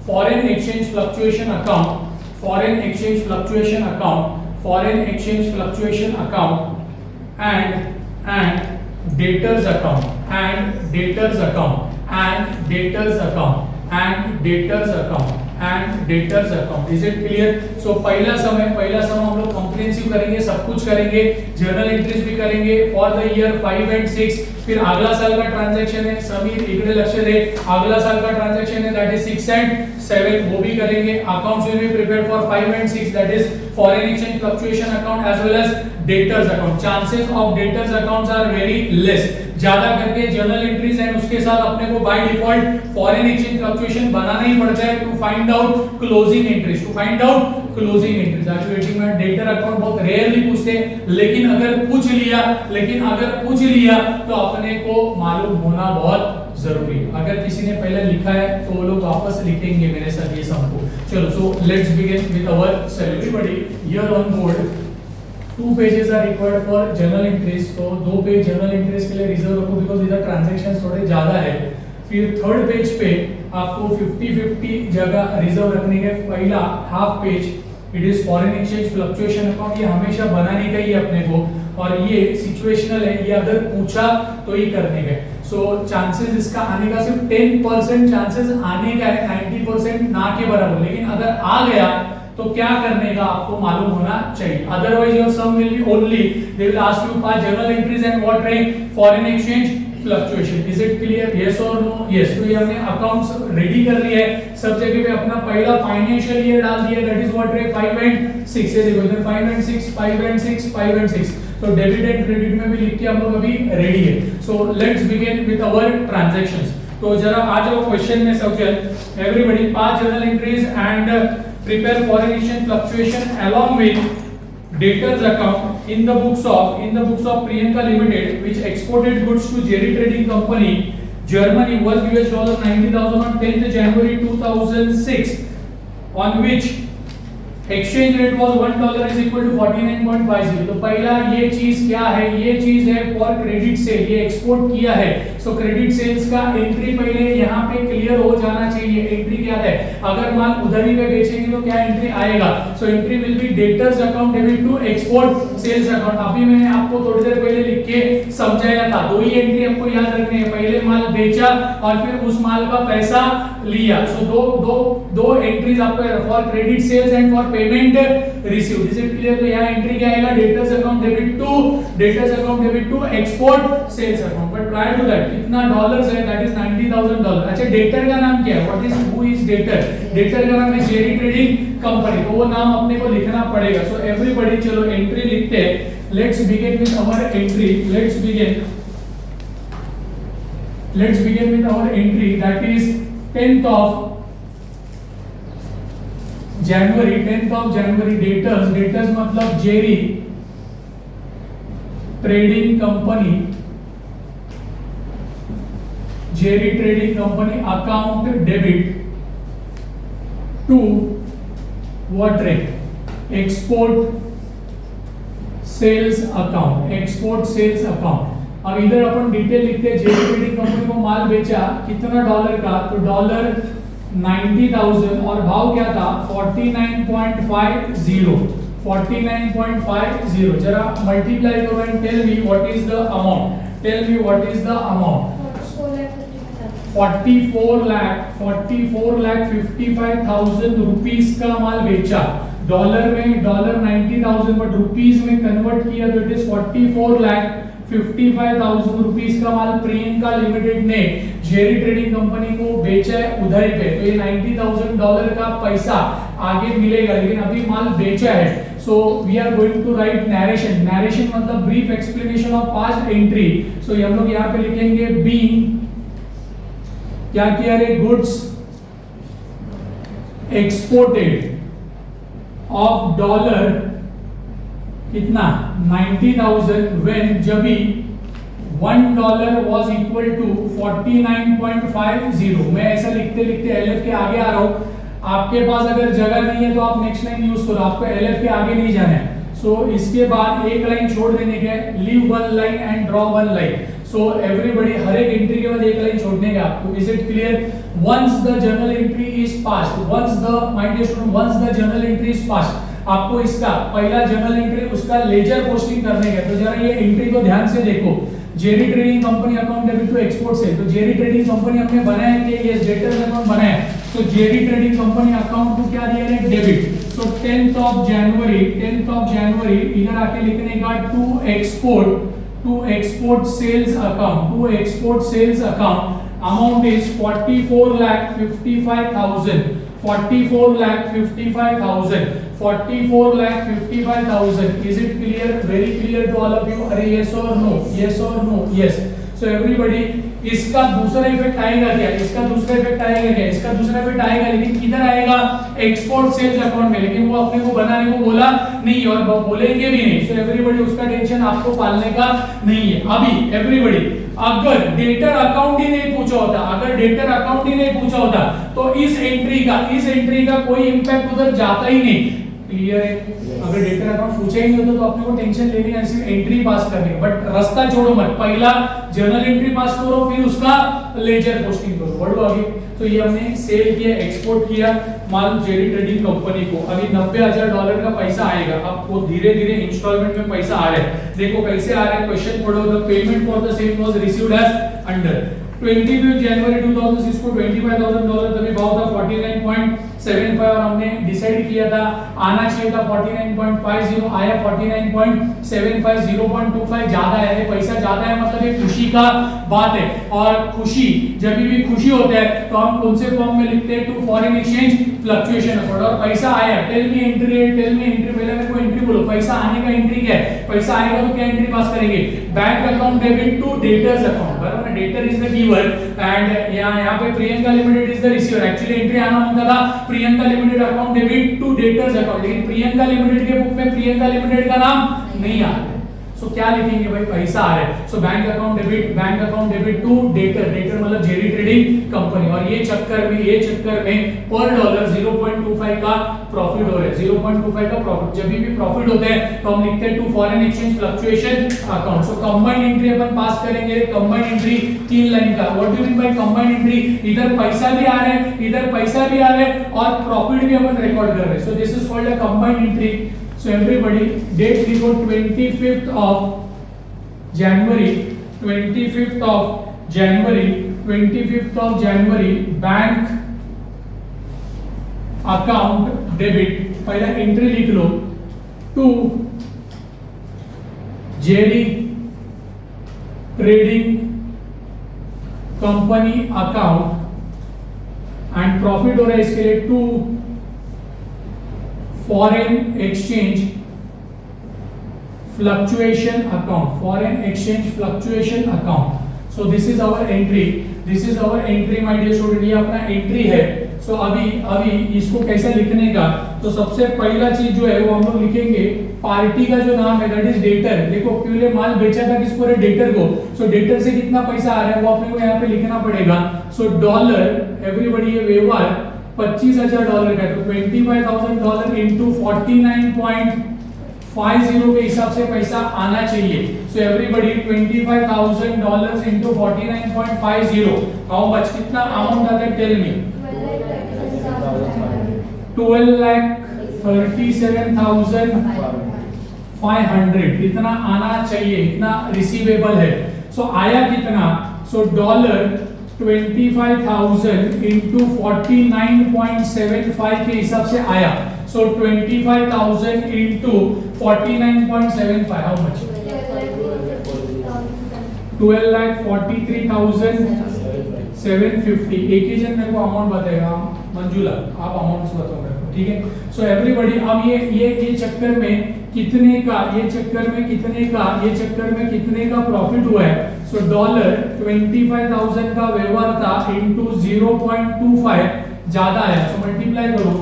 foreign exchange fluctuation account and debtors account. Is it clear? So पहला समय हम लोग कॉम्प्रिहेंसिव करेंगे, सब कुछ करेंगे, जर्नल एंट्रीज भी करेंगे फॉर द ईयर 5 and 6। फिर अगला साल का ट्रांजैक्शन है, समीर इकडे लक्ष्य दे, अगला साल का ट्रांजैक्शन है दैट इज 6 and 7, वो भी करेंगे। Accounts will be prepared for 5 and 6 that is foreign exchange fluctuation account as well as debtors account. Chances of debtors accounts are very less, ज्यादा करके जर्नल एंट्रीज एंड उसके साथ अपने को by default foreign exchange fluctuation बनाना ही पड़ता है to find out closing entries. आज वेटिंग में डेटर अकाउंट बहुत रेयरली पूछते हैं, लेकिन अगर पूछ लिया तो अपने को मालूम होना बहुत जरूरी है। अगर किसी ने पहले लिखा है तो वो लोग वापस लिखेंगे मेरे साथ ये सबको। चलो, so let's begin with our everybody here on board. 2 pages are required for journal entries, तो 2 पेज जर्नल एंट्रीज के लिए रिजर्व रखो बिकॉज़ इधर ट्रांजैक्शंस थोड़े ज्यादा है। फिर थर्ड पेज पे आपको 50-50 जगह रिजर्व रखने के। पहला half page it is foreign exchange fluctuation account, ये हमेशा बनाने का ही अपने को, और ये सिचुएशनल है, ये अगर पूछा तो ही करने का। सो चांसेस इसका आने का सिर्फ 10% चांसेस आने का है, 90% ना के बराबर। लेकिन अगर आ गया तो क्या करने का आपको मालूम होना चाहिए, otherwise your sum will be only they will ask you 5 journal entries and what rank foreign exchange fluctuation. Is it clear, yes और नो? यस। तो ये हमने अकाउंट्स रेडी कर लिए है, सब जगह पे अपना पहला फाइनेंशियल ईयर डाल दिया that is what rank 5 and 6 है। देखो इधर 5 and 6 5 and 6 5 and 6, तो डेबिट एंड क्रेडिट में भी लिख के हम लोग अभी रेडी है। So let's begin with our transactions. तो जरा आ जाओ क्वेश्चन में सबसे। Everybody 5 journal entries and prepare foreign exchange fluctuation along with debtors account in the books of Priyanka Limited, which exported goods to Jerry Trading Company Germany worth $90,000 on 10th January 2006, on which exchange rate was $1 is equal to 49.50। तो पहला ये चीज क्या है, ये चीज है for credit sale, ये एक्सपोर्ट किया है। सो क्रेडिट सेल्स का एंट्री पहले यहाँ पे क्लियर हो जाना चाहिए। एंट्री क्या है, अगर माल उधरी पे बेचेंगे तो क्या एंट्री आएगा? So entry will be debtors account debit to export sales account. अभी मैंने आपको थोड़ी देर पहले लिख के समझाया था, 2 ही एंट्री आपको याद रखनी है, पहले माल बेचा और फिर उस माल का पैसा लिया। सो दो एंट्रीज आपको for credit sales and for payment received. Is it clear? तो यहाँ एंट्री क्या आएगा, debtors account debit to export sales account. But prior to that कितना डॉलर्स है, दैट इज $90,000। अच्छा, डेटर का नाम क्या है, what is who is debtor? Debtor का नाम है जेरी ट्रेडिंग कंपनी, तो वो नाम अपने को लिखना पड़ेगा। सो एवरीबॉडी चलो एंट्री लिखते हैं। Let's begin with our entry. Let's begin with our entry that is 10th of January debtors मतलब Jerry trading company account debit to what rank, export sales account. अब इधर अपन डिटेल लिखते हैं, Jerry trading company को माल बेचा कितना dollar का, तो $90,000 और भाव क्या था 49.50। जरा मल्टीप्लाई करो and tell me what is the amount. 44,55,000 rupees का माल बेचा, डॉलर में $90,000 बट रुपीस में कन्वर्ट किया तो इट इज 44,55,000 रुपीस का माल प्रियंका लिमिटेड ने जेरी ट्रेडिंग कंपनी को बेचा है उधारी पे। तो ये $90,000 का पैसा आगे मिलेगा, लेकिन अभी माल बेचा है। So we are going to write narration. Narration मतलब brief explanation of past entry. So हम लोग यहाँ पे लिखेंगे बी, क्या किया रे, गुड्स एक्सपोर्टेड ऑफ डॉलर कितना 90,000 व्हेन जबी $1 was equal to 49.50। मैं ऐसा लिखते लिखते एलएफ के आगे आ रहा हूं। आपके पास अगर जगह नहीं है तो आप नेक्स्ट लाइन यूज करो, आपको एलएफ के आगे नहीं जाना है। सो इसके बाद एक लाइन छोड़ देने के, leave one line and draw one line. So everybody हर एक एंट्री के बाद एक लाइन छोड़ने का आपको। Is it clear? Once the journal entry is passed, once the my dear student, once the journal entry is passed, आपको इसका पहला जर्नल एंट्री उसका लेजर पोस्टिंग करने का। तो जरा ये एंट्री को ध्यान से देखो। Jerry trading company account debit to export से, तो जेरी ट्रेडिंग कंपनी हमने बनाया कि ये डेटर्स अकाउंट बनाया। तो जेरी ट्रेडिंग कंपनी अकाउंट को क्या दिया है, debit. So 10th of January इधर आके लिखने का to export sales account amount is 44,55,000 44,55,000 Is it clear? Very clear to all of you? अरे yes or no? Yes or no? Yes. So everybody, इसका दूसरा इफेक्ट आएगा क्या? इसका दूसरा इफेक्ट आएगा, लेकिन किधर आएगा? एक्सपोर्ट सेल्स अकाउंट में। लेकिन वो अपने को बनाने को बोला नहीं और बोलेंगे भी नहीं। सो एवरीबॉडी उसका टेंशन आपको पालने का नहीं है। अभी एवरीबॉडी, अगर डेटर अकाउंट ही नहीं पूछा होता तो इस एंट्री का कोई इंपैक्ट उधर जाता ही नहीं। क्लियर है? अगर डेटर अकाउंट पूछा ही नहीं होता तो अपने को टेंशन लेनी है, सिर्फ एंट्री पास करने का। बट रास्ता छोड़ो मत, पहला जर्नल एंट्री पास करो, फिर उसका लेजर पोस्टिंग करो, बढ़ो आगे। तो ये हमने सेल किया, एक्सपोर्ट किया माल जेरी ट्रेडिंग कंपनी को। अभी $90,000 का पैसा आएगा, आपको धीरे धीरे इंस्टॉलमेंट में पैसा आ रहा है। देखो कैसे आ रहा है, क्वेश्चन पढ़ो। The payment for the same was received as under 25 जनवरी 2006 को $25,000 तभी भाव था 49.75 और हमने डिसाइड किया था आना चाहिए था 49.50, आया 49.75, 0.25 ज्यादा है। पैसा ज्यादा है मतलब ये खुशी का बात है। और खुशी, जब भी खुशी होता है तो हम कौन से फॉर्म में लिखते हैं, to foreign exchange fluctuation account. और पैसा आया, टेल मी एंट्री, पहले मेरे को एंट्री बोलो। पैसा आने का एंट्री क्या है? पैसा आएगा तो क्या एंट्री पास करेंगे? Bank account debit to debtors account, बराबर ना? Debtor is the giver and यहाँ पे Priyanka limited is the receiver. Actually entry आना होता था Priyanka limited account debit to debtors account, लेकिन प्रियंका लिमिटेड के बुक में प्रियंका लिमिटेड का नाम नहीं आता है। सो क्या लिखेंगे भाई? पैसा आ रहा है। So bank account debit to debtor मतलब जेरी ट्रेडिंग कंपनी। और ये चक्कर में पर डॉलर 0.25 का प्रॉफिट हो रहा है, 0.25 का प्रॉफिट। जब भी प्रॉफिट होता है तो हम लिखते हैं to foreign exchange fluctuation account. So combined entry अपन पास करेंगे। कंबाइंड एंट्री 3 लाइन का। What do mean by combined entry? इधर पैसा भी आ रहा है और प्रॉफिट भी अपन रिकॉर्ड कर रहे हैं। So this is called a combined entry. So everybody, date लिखो 25th of January, bank account debit, पहला एंट्री लिख लो, to Jerry trading company account and profit हो रहा है इसके लिए to foreign exchange fluctuation account. So this is our entry, my dear student. ये अपना एंट्री है। सो अभी इसको कैसे लिखने का, तो सबसे पहला चीज जो है वो हम लोग लिखेंगे पार्टी का जो नाम है, दैट इज डेटर। देखो पहले माल बेचा था किसको? डेटर को। सो डेटर से कितना पैसा आ रहा है वो अपने को यहाँ पे लिखना पड़ेगा। सो डॉलर, एवरीबॉडी ये व्यवहार $25,000 का, तो $25,000 इंटू 49.50 के हिसाब से पैसा आना चाहिए। So everybody $25,000 into 49.50, how much, कितना अमाउंट आता है? Tell me. 12,37,500 इतना आना चाहिए, इतना रिसीवेबल है। सो आया कितना? सो डॉलर 25,000 into 49.75 के हिसाब से आया. So 25,000 into 49.75, how much? 12,43,750. एक ही जन मेरे को अमाउंट बताएगा. मंजुला, आप अमाउंट बताओ मेरे को, ठीक है? सो एवरीबॉडी, अब ये चक्कर में कितने का, ये चक्कर में कितने का प्रॉफिट हुआ है? सो डॉलर 25,000 का व्यवहार था इनटू 0.25 ज्यादा आया. सो मल्टीप्लाई करो,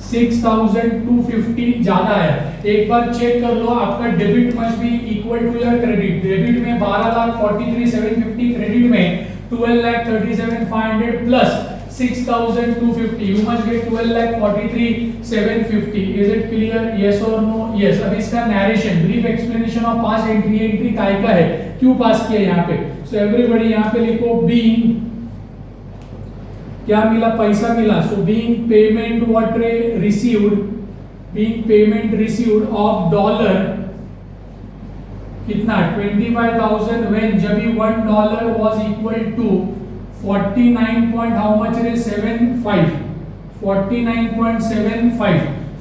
6,250 ज्यादा है. एक बार चेक कर लो, आपका debit must be equal to your credit. Debit में 12,43,750, क्रेडिट में 12,37,500 plus 6,250. You must get 12,43,750. Is it clear? Yes or no? Yes. अब इसका narration, brief explanation of pass entry काय का है, क्यों पास किया यहाँ पे. सो एवरीबॉडी यहाँ पे लिखो बीइंग, क्या मिला? पैसा मिला. So being payment what received, being payment received of dollar कितना? 25,000 व्हेन, जब भी $1 was equal to 49 point how much रे 75,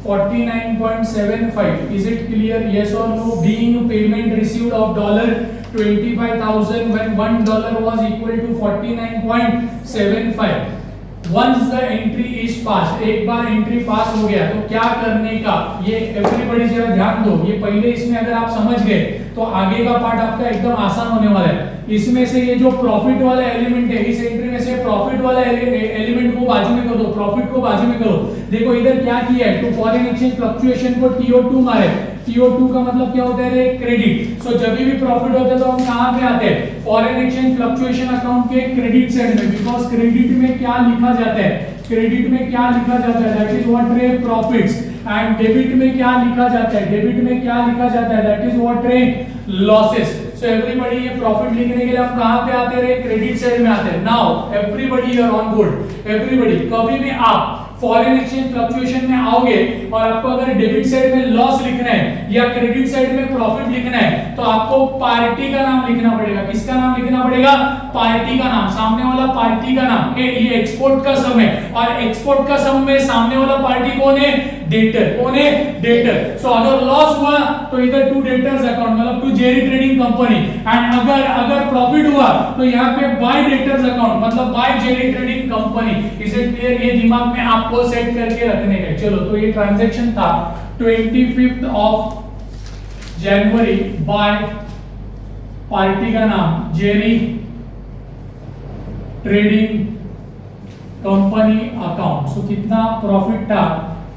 49.75. Is it clear? Yes or no? Being payment received of $25,000 when $1 was equal to 49.75. Once the entry is passed, एक बार entry पास हो गया तो क्या करने का, ये एवरीबॉडी जरा ध्यान दो. ये पहले इसमें अगर आप समझ गए तो आगे का पार्ट आपका एकदम आसान होने वाला है. इसमें से ये जो प्रॉफिट वाला एलिमेंट है, इस एंट्री में से प्रॉफिट वाला एलिमेंट को बाजू में कर दो, प्रॉफिट को बाजू में करो. देखो इधर क्या किया है, टू फॉरेन एक्सचेंज फ्लक्चुएशन को TO2 मारे. TO2 का मतलब क्या होता है रे? क्रेडिट. सो जब भी प्रॉफिट होता है तो हम कहां पे आते हैं? फॉरेन एक्सचेंज फ्लक्चुएशन अकाउंट के क्रेडिट साइड में. बिकॉज़ क्रेडिट में क्या लिखा जाता है? क्रेडिट में क्या लिखा जाता है? दैट इज व्हाट रे? प्रॉफिट्स. एंड डेबिट में क्या लिखा जाता है? डेबिट में क्या लिखा जाता है? दैट इज व्हाट रे? लॉसेस. सो एवरीबॉडी, ये प्रॉफिट लिखने के लिए हम कहां पे आते हैं? क्रेडिट साइड में आते हैं. Now everybody you are on board. Everybody, कभी भी आप फॉरेन एक्सचेंज फ्लक्चुएशन में आओगे और आपको अगर डेबिट साइड में लॉस लिखना है या क्रेडिट साइड में प्रॉफिट लिखना है तो आपको पार्टी का नाम लिखना पड़ेगा. किसका नाम लिखना पड़ेगा? पार्टी का नाम. सामने वाला पार्टी का नाम. ये एक्सपोर्ट का सम है और एक्सपोर्ट का सम में सामने वाला पार्टी कौन है? डेटर. कौन है? डेटर. सो अगर लॉस हुआ तो इधर टू डेटर्स अकाउंट, मतलब to Jerry trading company. And अगर प्रॉफिट हुआ तो यहाँ पे बाय डेटर्स अकाउंट, मतलब by Jerry trading company. Is it clear? ये दिमाग में आपको सेट करके रखने का. चलो, तो ये ट्रांजैक्शन था 25th of January bye party का नाम Jerry trading company account. So कितना प्रॉफिट था?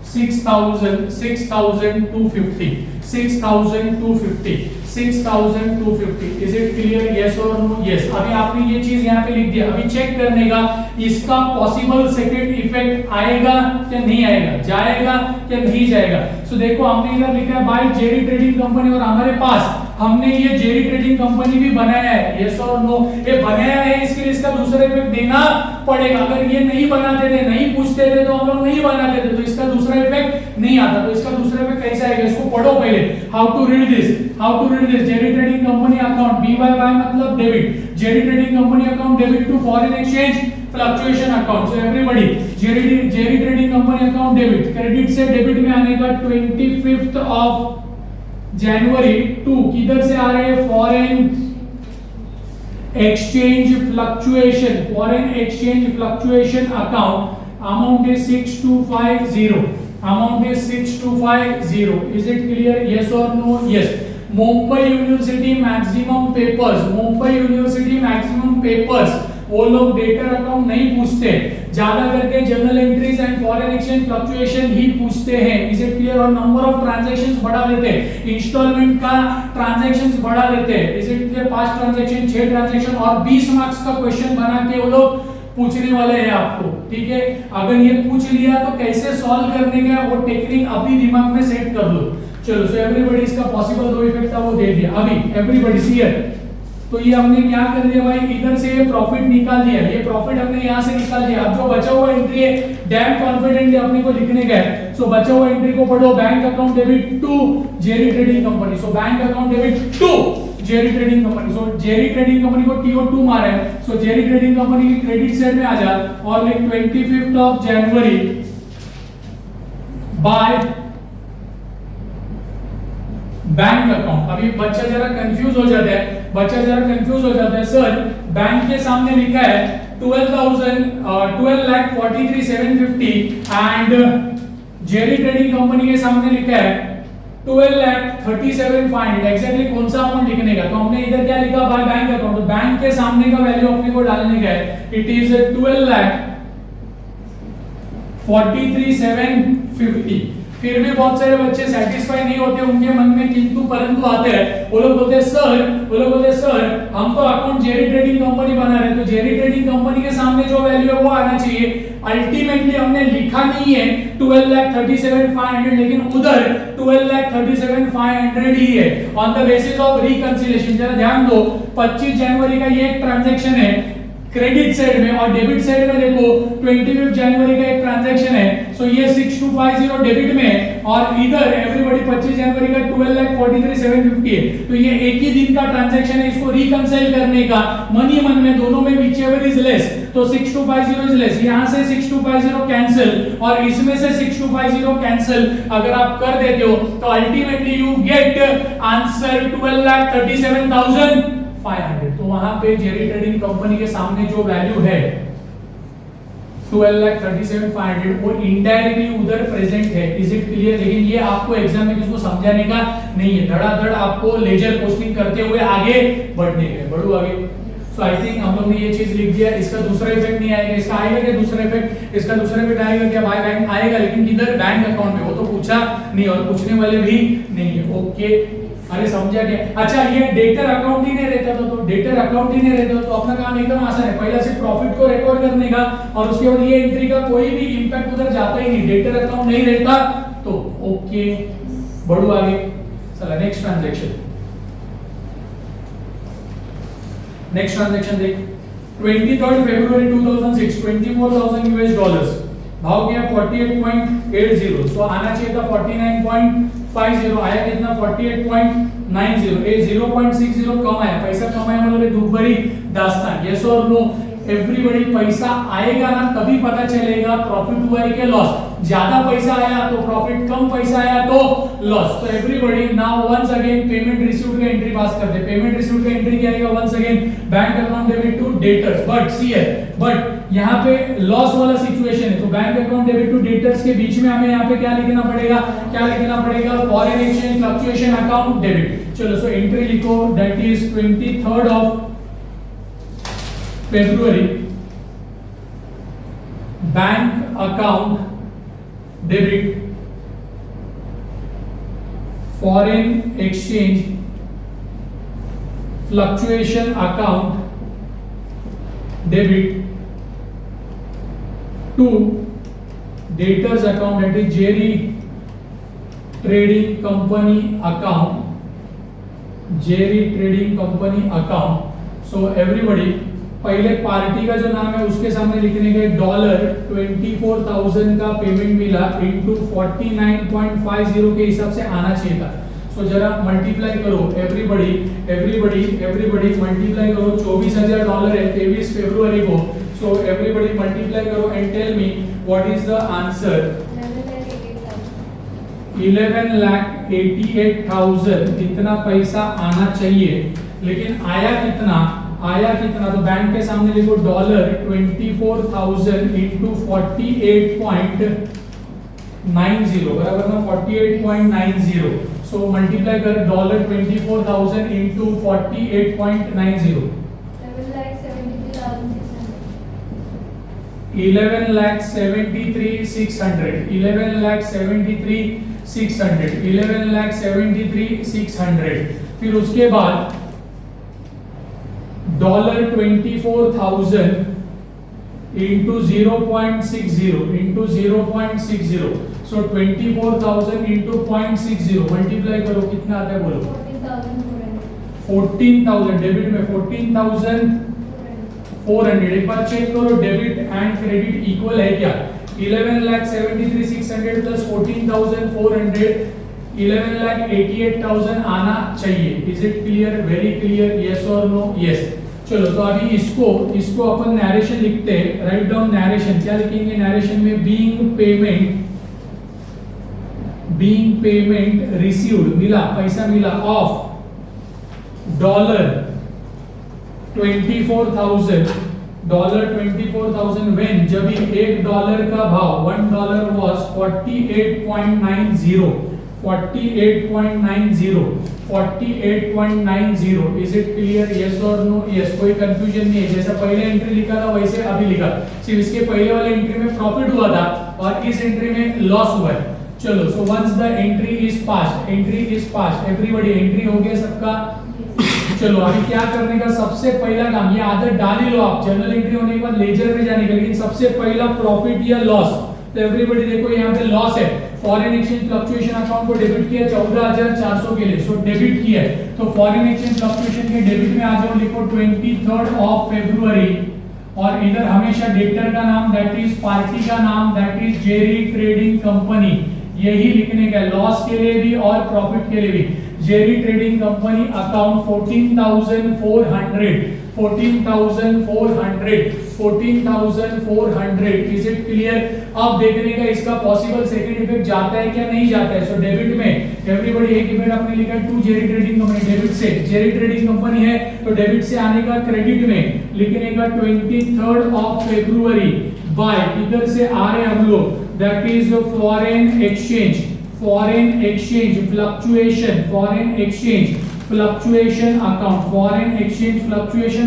6,250. 6,250. Is it clear? Yes or no? Yes. अभी आपने ये चीज यहाँ पे लिख दिया. अभी चेक करने का इसका पॉसिबल सेकंड इफेक्ट आएगा क्या नहीं आएगा, जाएगा क्या नहीं जाएगा. सो देखो, हमने इधर लिखा है बाय जेरी ट्रेडिंग कंपनी और हमारे पास हमने ये जेरी ट्रेडिंग कंपनी भी बनाया है. यस और नो? ये बनाया है, इसके लिए इसका दूसरा इफेक्ट देना पड़ेगा. अगर ये नहीं बनाते थे, नहीं पूछते थे तो हम लोग नहीं बनाते थे, तो इसका दूसरा इफेक्ट नहीं आता. तो इसका दूसरा इफेक्ट कैसे आएगा, इसको पढ़ो पहले. How to read this? Jerry trading company account, BYY मतलब debit. Jerry trading company account debit to foreign exchange fluctuation account. So everybody, Jerry trading company account debit, credit से डेबिट में आने का 25th ऑफ जनवरी टू किधर से आ रहे हैं? Foreign exchange fluctuation account. Amount is 6,250. Is it clear? Yes or no? Yes. Mumbai university maximum papers वो लोग डेटर अकाउंट नहीं पूछते, ज्यादा करके general entries and foreign exchange fluctuation ही पूछते हैं. Is it clear? और नंबर ऑफ ट्रांजैक्शंस बढ़ा देते हैं, इंस्टॉलमेंट का ट्रांजैक्शंस बढ़ा देते हैं. Is it clear? 5 transaction, 6 transaction और 20 मार्क्स का क्वेश्चन बना के वो लोग पूछने वाले हैं आपको. ठीक है, अगर ये पूछ लिया तो कैसे सॉल्व करने का वो टेक्निक अभी दिमाग में सेट कर लो. चलो, सो एवरीबॉडी, इसका पॉसिबल दो इफेक्ट था वो दे दिया. अभी एवरीबॉडी सी हियर. तो ये हमने क्या कर दिया भाई, इधर से ये प्रॉफिट निकाल दिया. ये प्रॉफिट हमने यहाँ से निकाल दिया. अब जो बचा हुआ एंट्री है डैम कॉन्फिडेंटली अपने को लिखने का है. सो बचा हुआ एंट्री को पढ़ो. Bank account debit to Jerry trading company. So bank account debit to Jerry trading company, so Jerry trading company को TO2 मारा है, सो जेरी ट्रेडिंग कंपनी की क्रेडिट साइड में आ जा और लिख 25th of January by bank account. अभी बच्चा जरा कंफ्यूज हो जाता है, सर बैंक के सामने लिखा है 12,43,750 एंड जेरी ट्रेडिंग कंपनी के सामने लिखा है 12,37,500। एग्जैक्टली कौन सा अमाउंट लिखने का, तो हमने इधर क्या लिखा बाय बैंक अकाउंट, तो बैंक के सामने का वैल्यू अपने को डालने का है, इट इज 12,43,750। फिर भी बहुत सारे बच्चे सेटिस्फाई नहीं होते, उनके मन में किंतु परंतु आते हैं। वो लोग बोलते हैं सर हम तो अकाउंट जेरी ट्रेडिंग कंपनी बना रहे हैं, तो जेरी ट्रेडिंग कंपनी के सामने जो वैल्यू है वो आना चाहिए। अल्टीमेटली हमने लिखा नहीं है 12,37,500, लेकिन उधर 12,37,500 ही है on the basis of reconciliation. जरा ध्यान दो, 25 जनवरी का ये एक ट्रांजैक्शन है क्रेडिट साइड में, और डेबिट साइड में देखो 25 जनवरी का एक ट्रांजैक्शन है, सो ये 6250 डेबिट में है, और इधर एवरीबॉडी 25 जनवरी का 12,43,750 है, तो ये एक ही दिन का ट्रांजैक्शन है। इसको रिकंसाइल करने का मन ही मन में दोनों में व्हिचएवर इज लेस, तो 6250 इज लेस, यहां से 6250 कैंसिल और इसमें से 6250 कैंसिल अगर आप कर देते हो तो अल्टीमेटली यू गेट आंसर 12,37,500। तो वहां पे जेरी ट्रेडिंग कंपनी के सामने जो वैल्यू है 12,37,500 वो इनडायरेक्टली उधर प्रेजेंट है। Is it clear? लेकिन ये आपको एग्जाम में किसको समझाने का नहीं है, धड़ाधड़ आपको लेजर पोस्टिंग करते हुए आगे बढ़ने का। बढ़ो आगे। सो आई थिंक हम लोग ने ये चीज लिख दिया। इसका दूसरा इफेक्ट नहीं आएगा, इसका आएगा क्या दूसरा इफेक्ट? इसका दूसरा इफेक्ट आएगा क्या? बाय बैंक आएगा, लेकिन किधर? बैंक अकाउंट में। वो तो पूछा नहीं और पूछने वाले भी नहीं है। ओके, अरे समझा क्या? अच्छा, ये डेटर अकाउंट ही नहीं रहता तो डेटर अकाउंट ही नहीं रहता तो अपना काम एकदम आसान है। पहला सिर्फ प्रॉफिट को रिकॉर्ड करने का और उसके बाद ये एंट्री का कोई भी इंपैक्ट उधर जाता ही नहीं, डेटर अकाउंट नहीं रहता तो। ओके, बढ़ो आगे। चला नेक्स्ट ट्रांजैक्शन देख। 23rd February 2006 $24,000 US, भाव क्या? 48.80, सो आना चाहिए था 49.50, आया कितना? 48.90। ये 0.60 कम आया, पैसा कम आया मतलब ये दुखभरी दास्तान। यस और नो? एवरीबॉडी पैसा आएगा ना तभी पता चलेगा प्रॉफिट हुआ है कि लॉस। ज्यादा पैसा आया तो प्रॉफिट, कम पैसा आया तो लॉस। तो everybody now once again payment received का एंट्री पास करते हैं। पेमेंट रिसीव्ड का एंट्री क्या आएगा? Once again bank account debit to debtors, but see है बट यहाँ पे लॉस वाला सिचुएशन है, तो bank account debit to debtors के बीच में हमें यहाँ पे क्या लिखना पड़ेगा? Foreign exchange fluctuation account debit. चलो, सो एंट्री लिखो, that is 23rd of February, bank account debit foreign exchange fluctuation account debit to debtors account, that is Jerry trading company account. So everybody पहले party का जो नाम है उसके सामने लिखने का $24,000 का पेमेंट मिला इनटू 49.50 के हिसाब से आना चाहिए था। सो जरा मल्टीप्लाई करो एवरीबॉडी मल्टीप्लाई करो। $24,000 है 23 फरवरी को। सो एवरीबॉडी मल्टीप्लाई करो and tell me what is the answer. 11,88,000 इतना पैसा आना चाहिए, लेकिन आया कितना? तो बैंक के सामने लिखो $24,000 into 48.90 बराबर ना 48.90। सो मल्टीप्लाई कर $24,000 into 48.90 11,73,600 फिर उसके बाद $24,000 into 0.60 सो 24,000 into 0.60 मल्टीप्लाई करो, कितना आता है बोलो? 14,000 डेबिट में 14,400। एक बार चेक करो डेबिट एंड क्रेडिट इक्वल है क्या? 11,73,600 प्लस 14,400 11,88,000 आना चाहिए। Is it clear? Very clear? Yes और नो? यस। चलो तो अभी इसको अपन नरेशन लिखते हैं। Right down narration. क्या लिखेंगे नरेशन में? बीइंग पेमेंट रिसीव्ड, मिला, पैसा मिला, ऑफ $24,000 व्हेन, जब $1 का भाव, $1 was 48.90। Is it clear? Yes और नो? यस। कोई कंफ्यूजन नहीं है। जैसा पहले एंट्री लिखा था वैसे अभी लिखा, सिर्फ इसके पहले वाले एंट्री में प्रॉफिट हुआ था और इस एंट्री में लॉस हुआ है। चलो so once the entry is passed, everybody entry हो गया सबका। चलो अभी क्या करने का? सबसे पहला काम, ये आदत डाल ही लो आप, जर्नल एंट्री होने के बाद लेजर में जाने का, लेकिन सबसे पहला प्रॉफिट या लॉस। तो एवरीबॉडी देखो यहाँ पे लॉस है। फॉरेन एक्सचेंज फ्लक्चुएशन अकाउंट को डेबिट किया 14,400 के लिए, सो डेबिट किया है। तो फॉरेन एक्सचेंज फ्लक्चुएशन के डेबिट में आ जाओ, लिखो 23rd of February, और इधर हमेशा डेटर का नाम, दैट इज पार्टी का नाम, that is Jerry trading company, यही लिखने का। लॉस के लिए भी और प्रॉफिट के लिए भी। Jerry trading company account 14,400। Is it clear? अब देखने का इसका पॉसिबल सेकंड इफेक्ट जाता है क्या नहीं जाता है। सो डेबिट में एवरीबॉडी एक इफेक्ट आपने लिखा है to Jerry trading company, debit से, जेरी ट्रेडिंग कंपनी है तो डेबिट से आने का क्रेडिट में लिखने का 23rd of February बाय, इधर से आ रहे हम लोग, that is foreign exchange fluctuation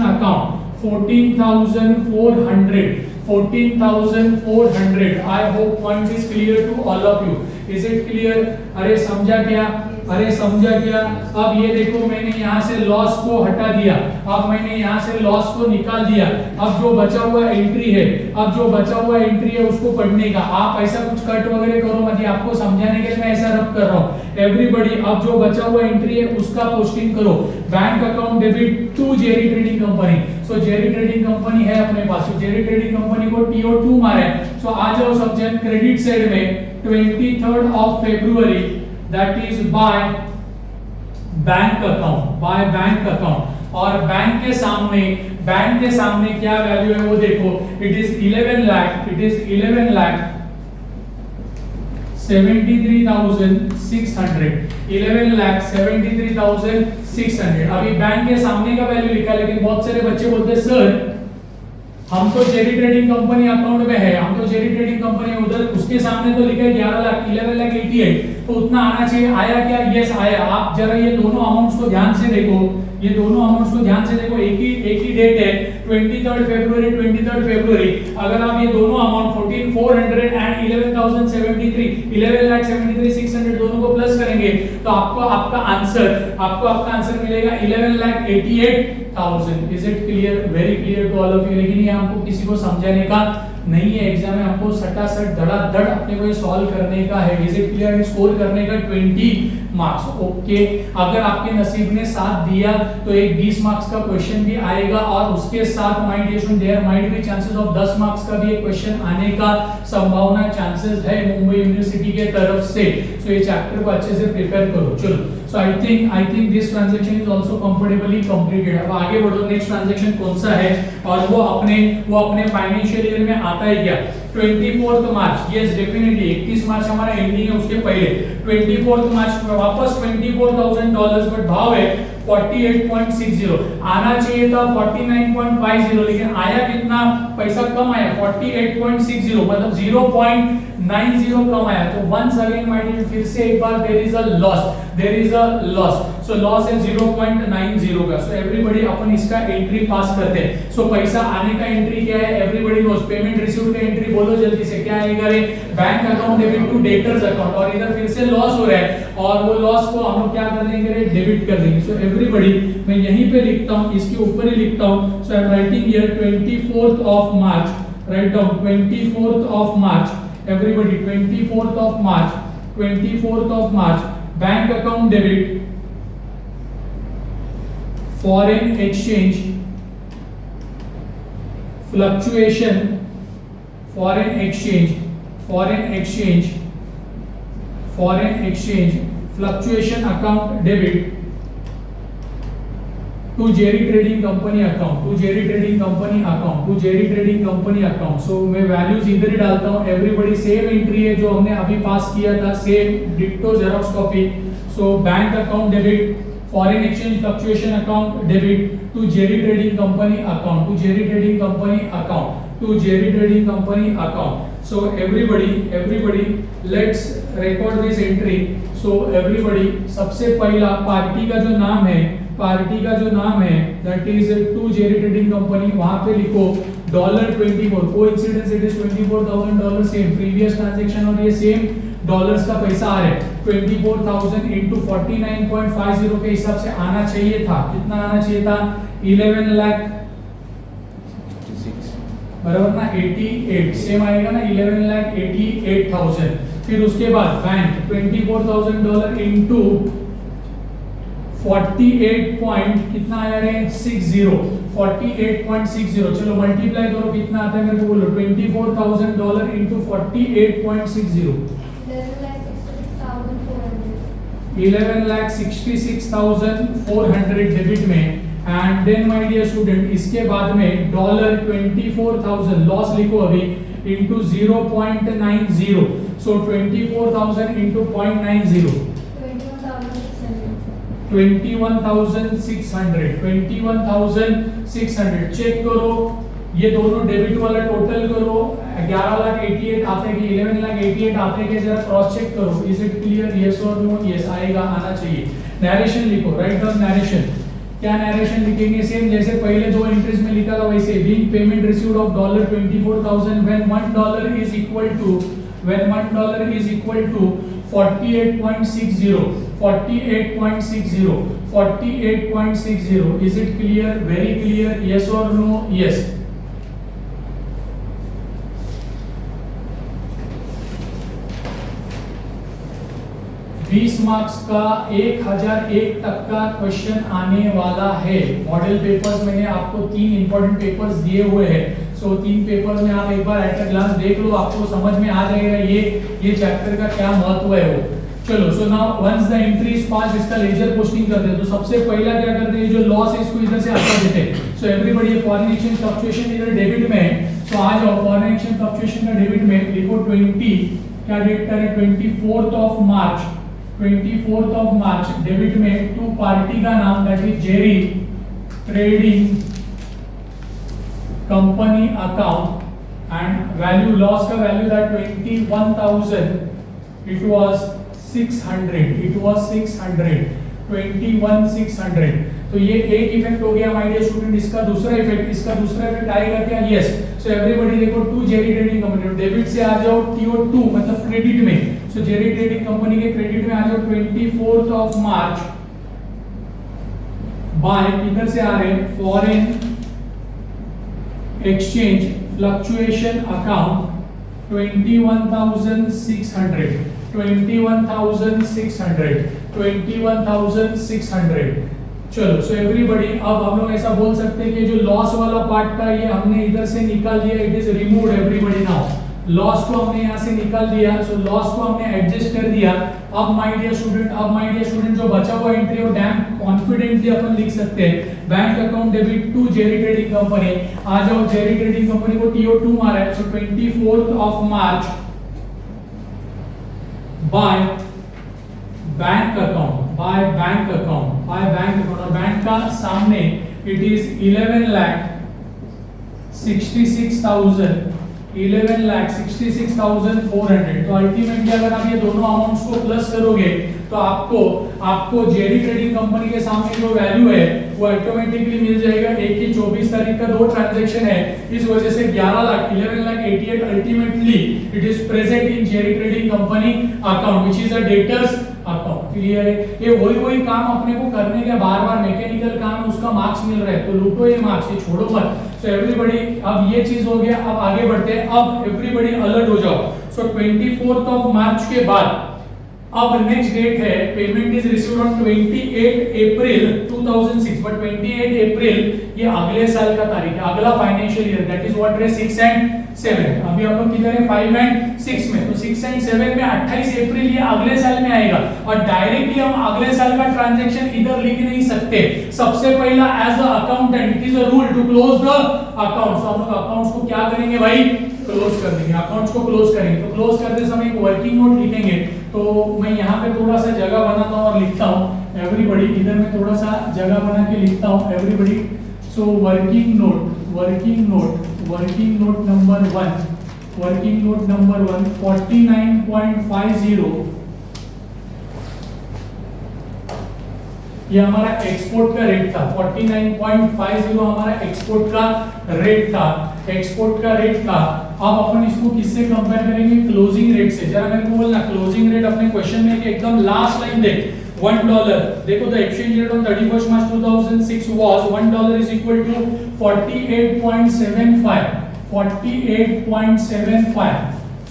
account, 14,400। I hope point is clear to all of you. Is it clear? अरे समझा क्या? अब ये देखो मैंने यहाँ से लॉस को हटा दिया, अब मैंने यहाँ से लॉस को निकाल दिया। अब जो बचा हुआ एंट्री है उसको पढ़ने का। आप ऐसा कुछ कट वगैरह करो मत, आपको समझाने के लिए मैं ऐसा रब कर रहा हूँ। एवरीबॉडी अब जो बचा हुआ एंट्री है उसका पोस्टिंग करो। Bank account debit to Jerry trading company. So Jerry trading company है अपने पास, जेरी ट्रेडिंग कंपनी को TO2 मारे। सो आ जाओ सब जन क्रेडिट साइड में 23rd of February, that is by bank account. और बैंक के सामने क्या वैल्यू है वो देखो, इट इज 11,73,600। अभी बैंक के सामने का वैल्यू लिखा, लेकिन बहुत सारे बच्चे बोलते हैं सर हम तो जेरी ट्रेडिंग कंपनी अकाउंट में है, उधर उसके सामने तो लिखा है 11,88,000, तो उतना आना चाहिए। आया क्या? यस आया। आप जरा ये दोनों अमाउंट्स को ध्यान से देखो, एक ही डेट है 23rd February। अगर आप ये दोनों अमाउंट 14,400 एंड 11,73,600 दोनों को प्लस करेंगे तो आपको आपका आंसर मिलेगा 11,88,000। Is it clear? Very clear to all of you. लेकिन ये हमको किसी को समझाने का नहीं है, एग्जाम में हमको सटासट धड़ाधड़ अपने को सॉल्व करने का है। Is it clear? स्कोर करने का 20 मार्क्स। ओके, अगर आपके नसीब ने साथ दिया तो एक 20 मार्क्स का क्वेश्चन भी आएगा, और उसके साथ there might be chances of 10 marks का भी एक क्वेश्चन आने का संभावना चांसेस है मुंबई यूनिवर्सिटी के तरफ से। सो ये चैप्टर को अच्छे से प्रिपेयर करो। चलो, so I think this transaction is also comfortably completed. अब आगे बढ़ो, नेक्स्ट ट्रांजैक्शन कौन सा है और वो अपने फाइनेंशियल ईयर में आता है क्या? 24th मार्च। यस डेफिनेटली 31 मार्च हमारा एंडिंग है, उसके पहले 24th मार्च में वापस $24,000, बट भाव है 48.60। आना चाहिए था 49.50, लेकिन आया कितना? पैसा कम आया 48.60, मतलब 0.90 कम आया। तो वंस अगेन माय डियर, फिर से एक बार there is a loss. So loss है 0.90 का। सो एवरीबॉडी अपन इसका एंट्री पास करते हैं। सो पैसा आने का एंट्री क्या है? Everybody knows. पेमेंट रिसीव्ड का एंट्री बोलो जल्दी से, क्या आएगा रे? Bank account debit to debtors account, और इधर फिर से लॉस हो रहा है, और वो लॉस को हम लोग क्या कर देंगे रे? डेबिट कर देंगे। सो एवरीबॉडी मैं यहीं पे लिखता हूं, इसके ऊपर ही लिखता हूं। So I am writing here 24th of March, right down 24th of March, everybody 24th of March, bank account debit foreign exchange fluctuation, fluctuation account debit to Jerry Trading Company account, to Jerry Trading Company account, to Jerry Trading Company account. So मैं values इधर ही डालता हूँ. Everybody same entry है जो हमने अभी पास किया था, सेम डिक्टो xerox copy. So bank account debit, foreign exchange fluctuation account debit to Jerry trading company account, to Jerry trading company account, to Jerry trading company account. So everybody let's record this entry. So everybody सबसे पहला party का जो नाम है that is to Jerry trading Company. वहां पे लिखो $24. Coincidence it is $24,000 same previous transaction और ये सेम डॉलर्स का पैसा आ रहा है. 24,000 into 49.50 के हिसाब से आना चाहिए था. कितना आना चाहिए था? 11 लाख बराबर ना 88 सेम आएगा ना. 11,88,000. फिर उसके बाद बैंक $24,000 into 48 पॉइंट कितना आया रे 60 48.60. चलो मल्टीप्लाई करो कितना आता है मेरे को बोलो. $24,000 into 48.60 11,66,400 डेबिट में. And then my dear student इसके बाद में $24,000 लॉस लिखो अभी into 0.90. सो 24,000 into 0.90 21,600. चेक करो ये दोनों डेबिट वाला टोटल करो. 11,88,000 आते कि 11,88,000 आते कि जरा क्रॉस चेक करो. Is it clear? यस और नो? यस आएगा, आना चाहिए. नरेशन लिखो, राइट डाउन नरेशन. क्या नरेशन लिखेंगे? सेम जैसे पहले दो एंट्रीज में लिखा था वैसे. Being payment received of $24,000 when $1 is equal to 48.60. 48.60. Is it clear? Very clear. Yes or no? Yes. Marks का 1001 तक का क्वेश्चन आने वाला है. मॉडल पेपर्स मैंने आपको 3 इंपॉर्टेंट पेपर्स दिए हुए हैं. सो 3 पेपर्स में आप एक बार एट अ ग्लांस देख लो, आपको समझ में आ जाएगा ये चैप्टर का क्या महत्व है वो. चलो so now once the entry is pass इसका लेजर पोस्टिंग करते हैं. तो सबसे पहला क्या करते हैं, जो लॉस है इसको इधर से हटा देते हैं. So everybody foreign exchange fluctuation इधर डेबिट में है. सो आ जाओ फॉरेन एक्सचेंज फ्लक्चुएशन का डेबिट में लिखो 20 क्या डेट का है 24th ऑफ मार्च. डेबिट में टू पार्टी का नाम that is Jerry trading company account. And value loss का वैल्यू दैट 21,000 इट वाज 600. 21,600. तो ये एक इफेक्ट हो गया माय डियर स्टूडेंट. इसका दूसरा इफेक्ट आएगा क्या? यस. सो एवरीबॉडी देखो to Jerry trading company debit से आ जाओ TO2 मतलब क्रेडिट में. सो जेरी ट्रेडिंग कंपनी के क्रेडिट में आ जाओ 24th ऑफ मार्च. बाय किधर से आ रहे? Foreign exchange fluctuation account 21,600. चलो सो एवरीबॉडी अब हम लोग ऐसा बोल सकते हैं कि जो लॉस वाला पार्ट था ये हमने इधर से निकाल दिया. It is removed everybody now. Loss को हमने यहाँ से निकाल दिया. सो लॉस को हमने एडजस्ट कर दिया. अब माय डियर स्टूडेंट जो बचा हुआ एंट्री वो डैम कॉन्फिडेंटली अपन लिख सकते हैं. Bank account debit to Jerry trading Company. आ जाओ जेरी ट्रेडिंग कंपनी को TO2 मारा है. So 24th of March by bank account और बैंक का सामने इट इज 11,66,400. तो अल्टीमेटली अगर आप ये दोनों अमाउंट्स को प्लस करोगे तो आपको जेरी ट्रेडिंग कंपनी के सामने जो वैल्यू है वो ऑटोमेटिकली मिल जाएगा. 24 तारीख का 2 ट्रांजैक्शन है, इस वजह से 11,88,000 ultimately it is present in Jerry trading company account which is a debtors account. Clear है? ये वही काम अपने को करने का बार मैकेनिकल काम है, उसका मार्क्स मिल रहा है तो लूटो ये मार्क्स, ये छोड़ो मत. सो एवरीबॉडी अब ये चीज हो गया. अब आगे बढ़ते हैं. अब एवरीबॉडी अलर्ट हो जाओ. सो 24th ऑफ मार्च के बाद अब नेक्स्ट डेट है, payment is received on 28 April 2006, but 28 अप्रैल ये अगले साल का तारीख है, अगला financial year, that is what is 6 and 7। अभी हम लोग किधर है 5 एंड 6 में, तो 6 एंड 7 में 28 अप्रैल ये अगले साल में आएगा, और डायरेक्टली हम अगले साल का ट्रांजैक्शन इधर लिख नहीं सकते। सबसे पहला as a accountant it is a rule to close the accounts, हम लोग अकाउंट्स को क्या करेंगे भाई, क्लोज कर देंगे, अकाउंट्स को क्लोज करेंगे। तो क्लोज करते समय एक वर्किंग नोट लिखेंगे, तो मैं यहाँ पे थोड़ा सा जगह बनाता हूँ और लिखता हूँ एवरीबॉडी, इधर मैं थोड़ा सा जगह बना के लिखता हूँ everybody. So working note number 1, working note number 1 49.50, ये हमारा एक्सपोर्ट का रेट था, 49.50 हमारा एक्सपोर्ट का रेट था, एक्सपोर्ट का रेट था। अब अपन इसको किससे कंपेयर करेंगे, क्लोजिंग रेट से। जरा मेरे को बोलना क्लोजिंग रेट अपने क्वेश्चन में एकदम लास्ट लाइन देख, $1, देखो the exchange rate on 31st March 2006 was $1 is equal to 48.75, 48.75।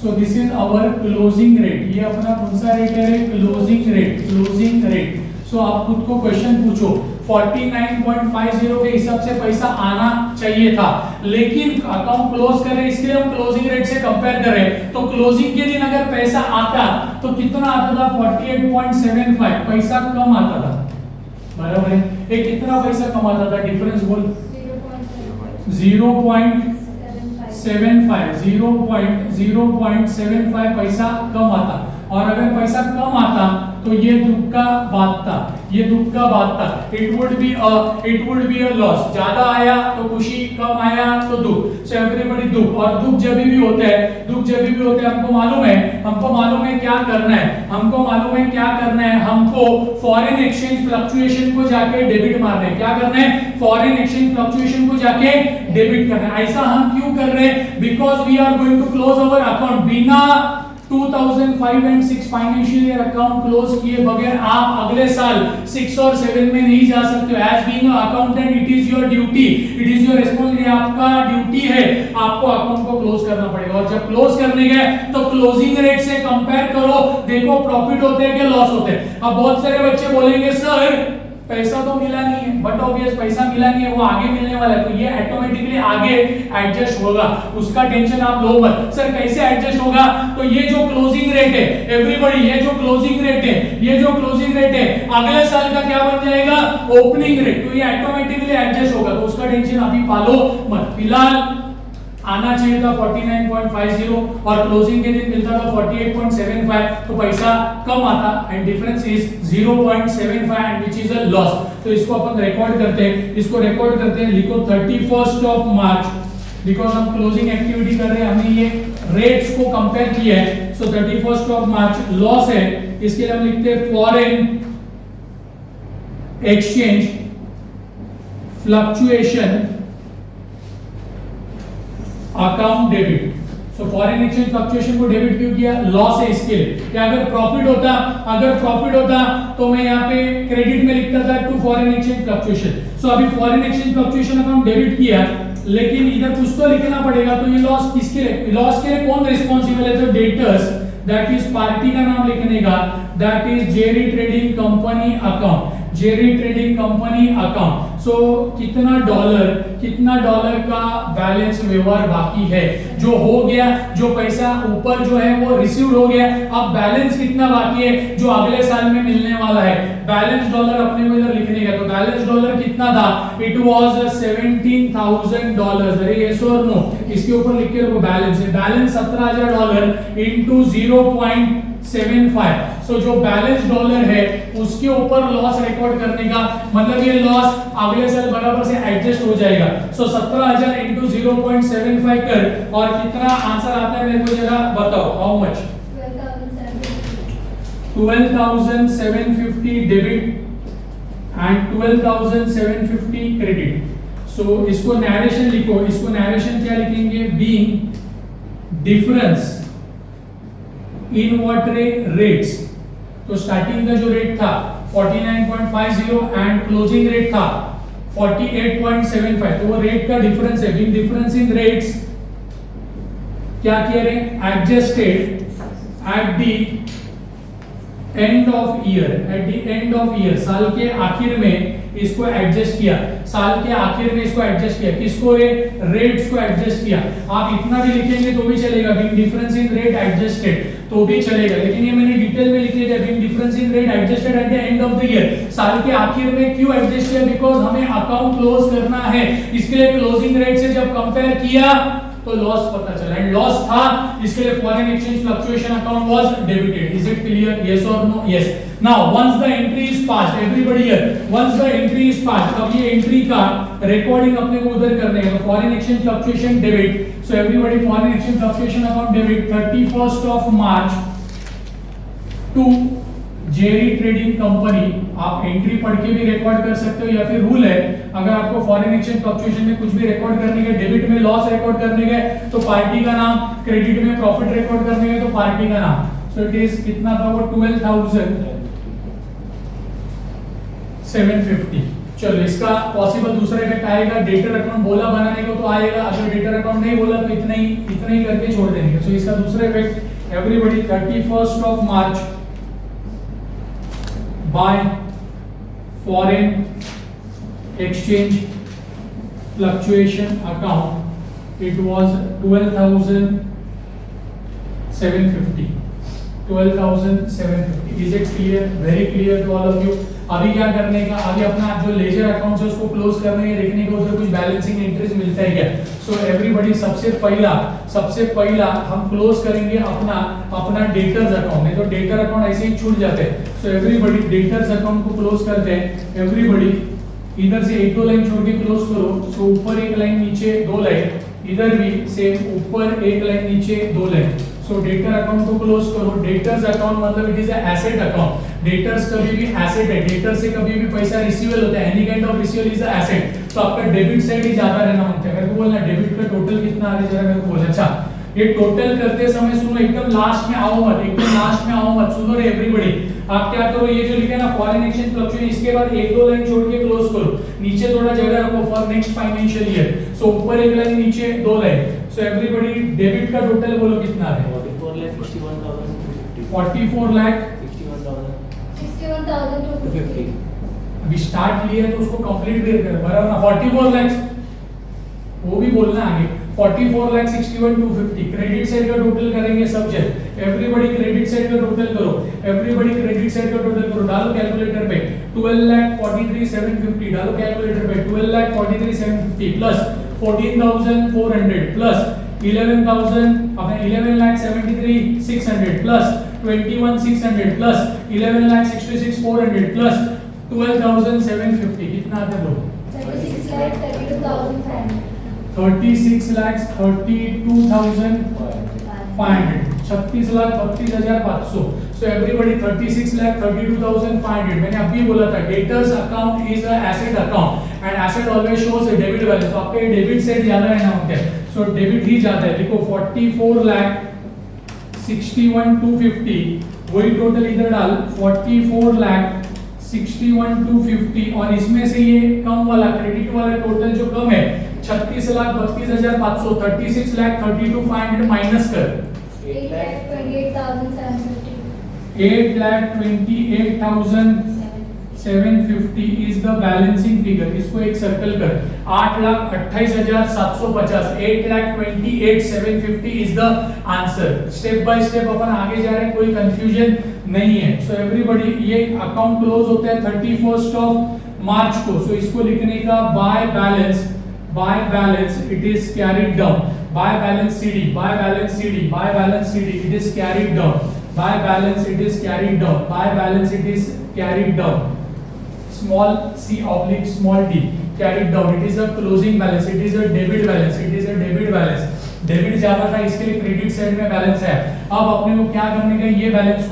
so this is our closing rate, ये अपना कौन सा रेट है, क्लोजिंग रेट, क्लोजिंग रेट। सो आप खुद को क्वेश्चन पूछो, 49.50 के हिसाब से पैसा आना चाहिए था, लेकिन अकाउंट क्लोज कर रहे हैं, इसके लिए हम क्लोजिंग रेट से कंपेयर कर रहे हैं। तो क्लोजिंग के दिन अगर पैसा आता तो कितना आता था, 48.75, पैसा कम आता था, बराबर है। ये कितना पैसा कम आता था, डिफरेंस बोल, 0.75 पैसा कम आता। और अगर पैसा कम आता तो ये दुख का बात था, ये दुख का बात था। It would be a loss, ज्यादा आया तो खुशी, कम आया तो दुख। सो एवरीबॉडी दुख, और दुख जब भी होता है, दुख जब भी होता है हमको मालूम है क्या करना है, हमको मालूम है क्या करना है, हमको फॉरेन एक्सचेंज फ्लक्चुएशन को जाके डेबिट मारना है। क्या करना है, फॉरेन एक्सचेंज फ्लक्चुएशन को जाके डेबिट करना है। ऐसा हम क्यों कर रहे हैं, because we are going to close our account. बिना 2005 and 6 financial year account close किए बगैर आप अगले साल 6 और 7 में नहीं जा सकते हो। As being accountant it is your duty, it is your responsibility, आपका ड्यूटी है, आपको अकाउंट को क्लोज करना पड़ेगा। और जब क्लोज करने गए तो क्लोजिंग रेट से कंपेयर करो, देखो प्रॉफिट होते हैं कि लॉस होते हैं। अब बहुत सारे बच्चे बोलेंगे सर पैसा तो मिला नहीं है, बट ऑब्वियस पैसा मिला नहीं है, वो आगे मिलने वाला है, तो ये ऑटोमेटिकली आगे एडजस्ट होगा, उसका टेंशन आप लो मत। सर कैसे एडजस्ट होगा, तो ये जो क्लोजिंग रेट है एवरीबॉडी, ये जो क्लोजिंग रेट है, ये जो क्लोजिंग रेट है अगले साल का क्या बन जाएगा, ओपनिंग रेट, तो ये ऑटोमेटिकली एडजस्ट होगा, तो उसका टेंशन अभी पालो मत। फिलहाल आना चाहिए था 49.50 और क्लोजिंग के दिन मिलता था 48.75, तो पैसा कम आता and difference is 0.75 and which is a loss. तो इसको अपन रिकॉर्ड करते हैं, इसको रिकॉर्ड करते हैं, लिखो 31st मार्च, बिकॉज हम क्लोजिंग एक्टिविटी कर रहे हैं, हमने ये रेट्स को कंपेयर किया है। सो 31st मार्च लॉस है, इसके लिए हम लिखते हैं foreign exchange fluctuation account debit. So foreign exchange fluctuation को डेबिट क्यों किया, लॉस है इसके लिए। क्या अगर प्रॉफिट होता तो मैं यहाँ पे क्रेडिट में लिखता था टू फॉरेन एक्सचेंज फ्लक्चुएशन। सो अभी foreign exchange fluctuation account debit किया, लेकिन इधर कुछ तो लिखना पड़ेगा, तो ये लॉस किसके लिए, लॉस के लिए कौन रिस्पांसिबल है, तो डेटर्स, दैट इज पार्टी का नाम लिखने का, that is Jerry trading company account, Jerry trading company account. So कितना डॉलर का बैलेंस व्यवहार बाकी है, जो हो गया, जो पैसा ऊपर जो है वो रिसीव्ड हो गया, अब बैलेंस कितना बाकी है जो अगले साल में मिलने वाला है। बैलेंस डॉलर अपने को इधर लिखने का, तो बैलेंस डॉलर कितना था, इट वाज $17,000। अरे यस और नो, इसके ऊपर लिख के रखो बैलेंस है, बैलेंस $17,000 इनटू 0.75। सो जो बैलेंस डॉलर है उसके ऊपर लॉस रिकॉर्ड करने का मतलब ये लॉस अगले साल बराबर से एडजस्ट हो जाएगा। सो 17,000 इनटू 0.75 कर, और कितना आंसर आता है मेरे को जरा बताओ, how much, 12,750 debit and 12,750 credit. So इसको नैरेशन लिखो, इसको नैरेशन क्या लिखेंगे, being difference in what rates. तो स्टार्टिंग का जो रेट था 49.50 एंड क्लोजिंग रेट था 48.75, तो वो रेट का डिफरेंस है, बीइंग डिफरेंस इन रेट्स क्या किया रे, adjusted at the end of year, at the end of year, साल के आखिर में इसको एडजस्ट किया, साल के आखिर में इसको एडजस्ट किया, किसको, रेट्स को एडजस्ट किया। आप इतना भी लिखेंगे तो भी चलेगा, बीइंग डिफरेंस इन रेट एडजस्टेड तो भी चलेगा, लेकिन ये मैंने डिटेल में लिख दिया, being difference in rate adjusted at the end of the year, साल के आखिर में क्यों एडजस्ट किया, बिकॉज़ हमें अकाउंट क्लोज करना है, इसके लिए क्लोजिंग रेट से जब कंपेयर किया तो लॉस पता चला, एंड लॉस था, इसके लिए foreign exchange fluctuation account was debited. Is it clear, yes और no? Yes. Now once the entry is passed, everybody here, once the entry is passed, अब ये एंट्री का रिकॉर्डिंग अपने को उधर करने है, foreign exchange fluctuation debit, so everybody foreign exchange fluctuation account debit 31st of March two Jerry trading company. आप entry पढ़ के भी रिकॉर्ड कर सकते हो, या फिर रूल है, अगर आपको फॉरेन एक्सचेंज फ्लक्चुएशन में कुछ भी रिकॉर्ड करने के, डेबिट में लॉस रिकॉर्ड करने के तो पार्टी का नाम, क्रेडिट में प्रॉफिट रिकॉर्ड करने के तो पार्टी का नाम। सो इट इज कितना था वो, 12,750। चलो इसका पॉसिबल दूसरा इफेक्ट आएगा, डेटर अकाउंट बोला बनाने को तो आएगा, अगर डेटर अकाउंट नहीं बोला तो इतना ही करके छोड़ देंगे। सो इसका दूसरा effect, everybody 31st of March by foreign exchange fluctuation account, it was 12,750. 12,750. Is it clear? Very clear to all of you. अभी क्या करने का, अभी अपना जो लेजर अकाउंट है उसको क्लोज करने के, देखने को उधर कुछ बैलेंसिंग एंट्रीज मिलता है क्या। सो एवरीबॉडी सबसे पहला हम क्लोज करेंगे अपना डेटर्स अकाउंट, नहीं तो डेटर अकाउंट ऐसे ही छूट जाते हैं। सो एवरीबॉडी डेटर्स अकाउंट को क्लोज करते हैं, एवरीबॉडी इधर से एक दो लाइन छोड़ के क्लोज करो। सो ऊपर एक लाइन, नीचे दो लाइन, इधर भी सेम, ऊपर एक लाइन, नीचे दो लाइन। सो डेटर अकाउंट को क्लोज करो। डेटर्स अकाउंट मतलब it is a asset account, debtors कभी भी एसेट है, डेटर से कभी भी पैसा रिसीवेबल होता है, any kind of receivable is a asset. तो आपका डेबिट साइड ही ज्यादा रहना मांगता है। मेरे को बोलना डेबिट का टोटल कितना आ रहा है, जरा मेरे को बोल। अच्छा, ये टोटल करते समय सुनो, एकदम लास्ट में आओ मत, सुनो रे एवरीबॉडी। आप क्या करो, ये जो लिखा है ना फॉरेन एक्सचेंज फ्लक्चुएशन, इसके बाद एक दो लाइन छोड़ के क्लोज करो, नीचे थोड़ा जगह रखो फॉर नेक्स्ट फाइनेंशियल ईयर। सो ऊपर एक लाइन, नीचे दो लाइन। सो एवरीबॉडी डेबिट का टोटल बोलो कितना है, 61,250. अभी स्टार्ट लिया है तो उसको कंप्लीट भी कर, बराबर ना। 44 लाख वो भी बोलना आगे। 44,61,250 क्रेडिट साइड का टोटल करेंगे सब्जेक्ट। एवरीबॉडी क्रेडिट साइड का टोटल करो, एवरीबॉडी क्रेडिट साइड का टोटल करो, डालो कैलकुलेटर पे। 12,43,750 डालो कैलकुलेटर पे। 12,43,750 प्लस 14,400 प्लस 11,000 अपने 11,73,600 प्लस 21,600 प्लस 11,66,400 प्लस 12,750 कितना आता है लोग? 36,32,500. 36,32,500 36,32,500। So everybody 36,32,500। मैंने अभी बोला था debtors account is a asset account and asset always shows a debit balance. तो आपका डेबिट साइड ज्यादा रहना होता है, सो डेबिट ही ज्यादा है। देखो 44,61,250 वही टोटल इधर डाल 44,61,250 और इसमें से ये कम वाला क्रेडिट वाला टोटल जो कम है 36,32,500 36,32,500 माइनस कर 8,28,750. 8,28,750 इज द बैलेंसिंग फिगर। इसको एक सर्कल कर। 8,28,750 8,28,750 is the answer. Step by step अपन आगे जा रहे हैं, कोई कंफ्यूजन नहीं है। सो एवरीबॉडी ये अकाउंट क्लोज होता है 31st ऑफ मार्च को। सो इसको लिखने का by balance it is carried down, by balance CD it is carried down, by balance it is carried down, small c oblique small d carried down, it is a closing balance, it is a debit balance, debit ज्यादा था इसके लिए credit side में balance है। अब अपने को क्या करने का, ये बैलेंस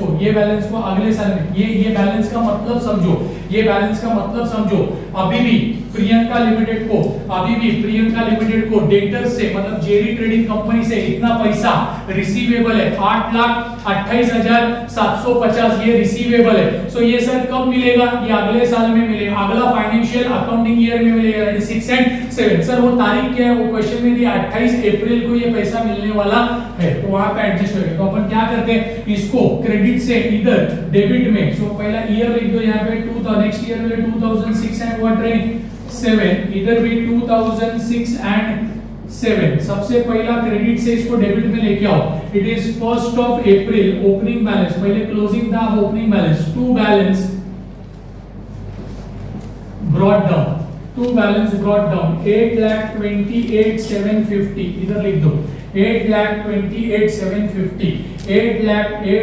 को अगले साल में ये बैलेंस का मतलब समझो। अभी भी प्रियंका लिमिटेड को डेटर से मतलब जेरी ट्रेडिंग कंपनी से इतना पैसा रिसीवेबल है 8,28,750 ये रिसीवेबल है। सो ये सर कब मिलेगा, ये अगले साल में मिलेगा, अगला फाइनेंशियल अकाउंटिंग ईयर में मिलेगा 6 and 7। सर वो तारीख क्या है, वो क्वेश्चन में दिया 28 अप्रैल को ये पैसा मिलने वाला है, तो वहां पे एडजस्ट करेंगे। तो अपन क्या करते हैं, इसको क्रेडिट से इधर डेबिट में, सो पहला ईयर लिख दो यहाँ पे 2000, नेक्स्ट ईयर में 2006 एंड व्हाट रहे 7, इधर भी 2006 एंड 7, सबसे पहला क्रेडिट से इसको डेबिट में लेके आओ। It is 1st of April, opening balance, पहले क्लोजिंग था, अब opening balance, to balance brought down, to balance brought down 8,28,750, इधर लिख दो 8,28,750, 8 लाख ये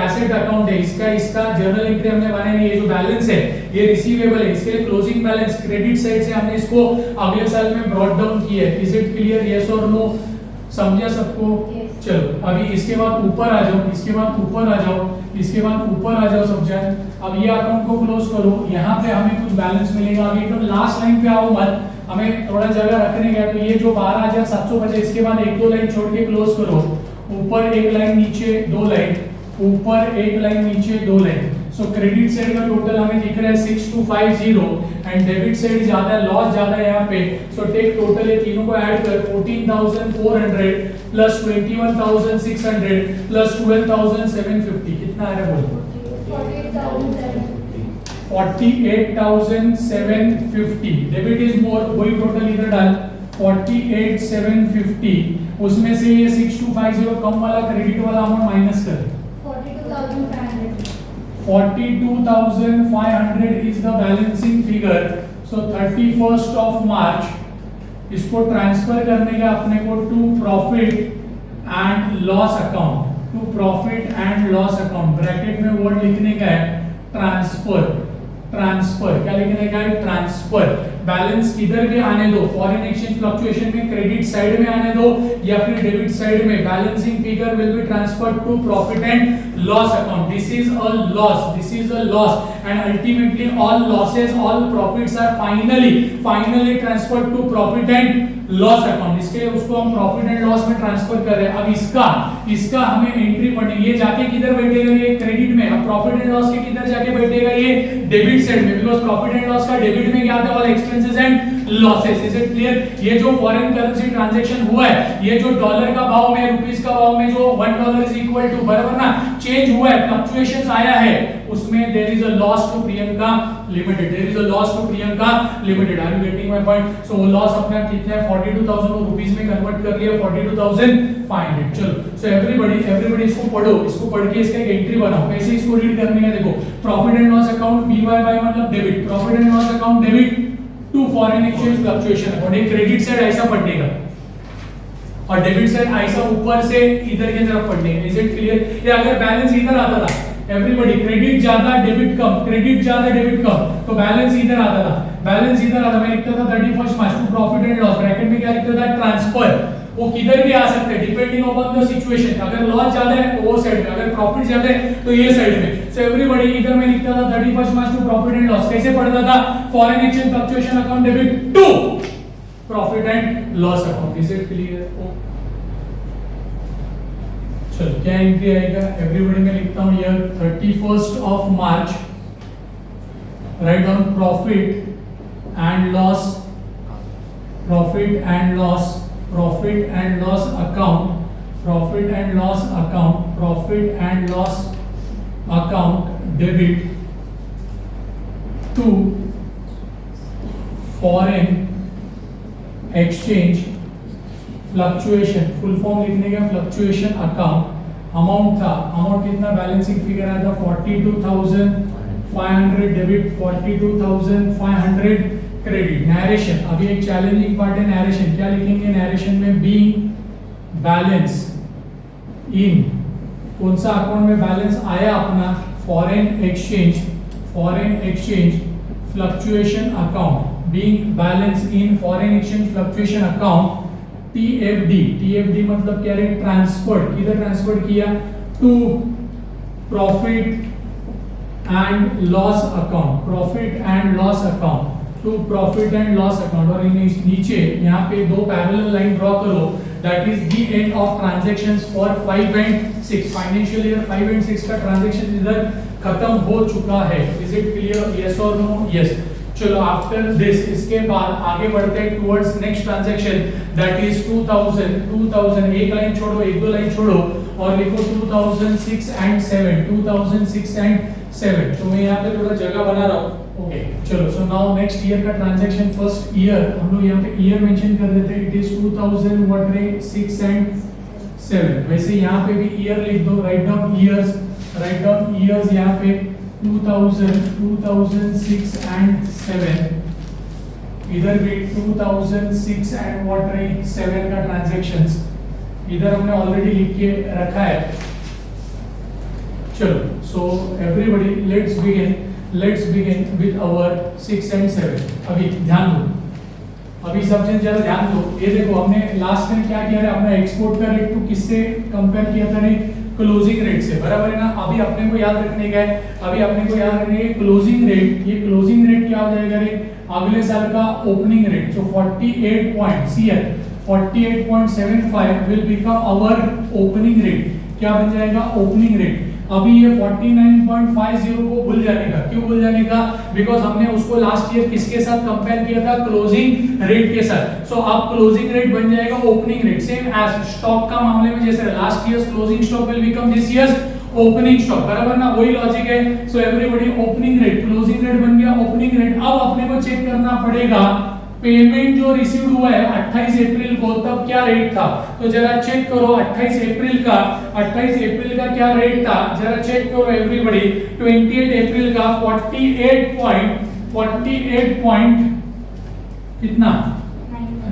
एसेट अकाउंट है, इसका जर्नल एंट्री हमने बनाया नहीं, ये जो बैलेंस है ये रिसीवेबल है, इसके लिए क्लोजिंग बैलेंस क्रेडिट साइड से हमने इसको अगले साल में ब्रॉट डाउन किया है। इज इट क्लियर, यस और नो, समझा सबको? चलो अभी इसके बाद ऊपर आ जाओ, इसके बाद ऊपर आ जाओ, इसके बाद ऊपर आ जाओ सब जन। अब ये अकाउंट को क्लोज करो, यहाँ पे हमें कुछ बैलेंस मिलेगा। अभी एकदम लास्ट लाइन पे आओ मत, हमें थोड़ा जगह रखने का, तो ये जो 12,750, इसके बाद एक दो लाइन छोड़ के क्लोज करो, ऊपर एक लाइन नीचे दो लाइन, ऊपर एक लाइन नीचे दो लाइन। सो क्रेडिट साइड का टोटल हमें दिख रहा है 6250 एंड डेबिट साइड ज्यादा है, लॉस ज्यादा है यहाँ पे। सो टेक टोटल, ये तीनों को ऐड कर 14,400 प्लस 21,600 प्लस 12,750, कितना आ रहा है बोलो? 48,750। डेबिट इज मोर, वही टोटल इधर डाल 48,750, उसमें से ये 6250 कम वाला क्रेडिट वाला अमाउंट माइनस कर 42,500 is the balancing figure. So 31st of March इसको ट्रांसफर करने का अपने को to profit and loss account, to profit and loss account, bracket में वर्ड लिखने का है ट्रांसफर, ट्रांसफर क्या लिखने का है? ट्रांसफर। बैलेंस किधर भी आने दो, फॉरेन एक्सचेंज फ्लक्चुएशन में क्रेडिट साइड में आने दो या फिर डेबिट साइड में, balancing figure will be transferred to profit and loss account. This is a loss, this is a loss and ultimately all losses, all profits are finally transferred to profit and loss account. इसके लिए उसको हम profit and loss में transfer कर रहे हैं। अब इसका हमें एंट्री पढ़नी, ये जाके किधर बैठेगा? ये क्रेडिट में। अब प्रॉफिट एंड लॉस के किधर जाके बैठेगा? ये डेबिट साइड में, बिकॉज़ प्रॉफिट एंड लॉस का डेबिट में क्या था? All expenses and losses. Is it clear? ये जो फॉरेन करेंसी ट्रांजैक्शन हुआ है, ये जो डॉलर का भाव में, रुपीस का भाव में जो $1 इज इक्वल टू, बराबर ना, चेंज हुआ है, फ्लक्चुएशंस आया है, उसमें there is a loss to Priyanka Limited, there is a loss to Priyanka Limited. Are you getting my point? So वो लॉस अपना कितना है? 42,000 रुपीस में कन्वर्ट कर लिया, 42,500। चलो सो एवरीबॉडी इसको पढ़ो, इसको पढ़ के इसका एक एंट्री बनाओ। कैसे इसको रीड करने का देखो, profit and loss account BY मतलब debit, profit and loss account debit to foreign exchange fluctuation account. एक क्रेडिट साइड ऐसा पढ़नेगा और डेबिट साइड ऐसा ऊपर से इधर की तरफ पढ़नेगा। Is it clear? ये अगर बैलेंस इधर आता था, एवरीबॉडी क्रेडिट ज्यादा डेबिट कम, क्रेडिट ज्यादा डेबिट कम, तो बैलेंस इधर आता था, बैलेंस इधर आता, मैं लिखता था 31st March to profit and loss, bracket में क्या लिखता था? ट्रांसफर। वो किधर भी आ सकते हैं डिपेंडिंग अपॉन द सिचुएशन। अगर लॉस ज्यादा है तो वो साइड में, अगर प्रॉफिट ज्यादा है तो ये साइड में। सो एवरीबॉडी इधर मैं लिखता था 31st March to profit and loss, कैसे पढ़ता था? Foreign exchange fluctuation account debit to profit and loss account. Is it clear? चलो क्या एंट्री आएगा? एवरीबॉडी में लिखता हूं यार 31st of March, write down profit and loss, profit and loss, profit and loss account, profit and loss account, profit and loss account debit to foreign exchange fluctuation, full form लिखने का fluctuation account. Amount था, amount कितना? Balancing figure आया था 42,500 debit, 42,500 credit. Narration, अभी एक challenging part है narration. क्या लिखेंगे नैरेशन में? बीइंग बैलेंस इन, कौन सा अकाउंट में बैलेंस आया अपना? Foreign exchange, foreign exchange fluctuation account, being balance in foreign exchange fluctuation account TFD, TFD मतलब क्या है? ट्रांसफर्ड। किधर ट्रांसफर किया? To profit and loss account, profit and loss account, to profit and loss account. और नीचे यहाँ पे दो पैरेलल लाइन ड्रॉ करो, that is the end of transactions for 5 and 6। Financial year 5 and 6 का ट्रांजैक्शन इधर खत्म हो चुका है। Is it clear? यस और नो? यस। चलो आफ्टर दिस, इसके बाद आगे बढ़ते हैं towards next transaction, that is 2000। एक लाइन छोड़ो, एक दो लाइन छोड़ो, और लिखो 2006 एंड 7, 2006 एंड 7। तो मैं यहाँ पे थोड़ा जगह बना रहा हूँ। ओके चलो, सो नाउ नेक्स्ट ईयर का ट्रांजैक्शन, फर्स्ट ईयर हम लोग यहाँ पे ईयर मेंशन कर देते हैं। It is 2006 and 7। वैसे यहाँ पे भी ईयर लिख दो, राइट डाउन ईयर्स यहाँ पे 2000, 2006 एंड 7। इधर भी 2006 एंड 7 का ट्रांजैक्शंस इधर हमने ऑलरेडी लिख के रखा है। चलो, so everybody let's begin with our 6 and 7। अभी ध्यान दो, अभी सब जन जरा ध्यान दो। ये देखो, हमने लास्ट टाइम क्या किया है, अपना एक्सपोर्ट का रेट को किससे कंपेयर किया था ने, क्लोजिंग रेट से, बराबर है ना। अभी अपने को याद रखने का है, क्लोजिंग रेट। ये क्लोजिंग रेट क्या हो जाएगा रे, अगले साल का opening rate. So 48.75 will become our opening rate. क्या बन जाएगा, ओपनिंग रेट। अभी ये 49.50 को भूल जाने का, क्यों भूल जाने का, बिकॉज हमने उसको लास्ट ईयर किसके साथ कंपेयर किया था, क्लोजिंग रेट के साथ। सो अब क्लोजिंग रेट बन जाएगा opening rate. Same as stock का मामले में जैसे last year's closing stock will become this year's opening stock, बराबर ना, वही लॉजिक है। So everybody, opening rate, closing rate बन गया ओपनिंग रेट। अब अपने को चेक करना पड़ेगा पेमेंट जो रिसीव्ड हुआ है 28 अप्रैल को, तब क्या रेट था। तो जरा चेक करो 28 अप्रैल का क्या रेट था, जरा चेक करो एवरीबॉडी। 28 अप्रैल का 48 कितना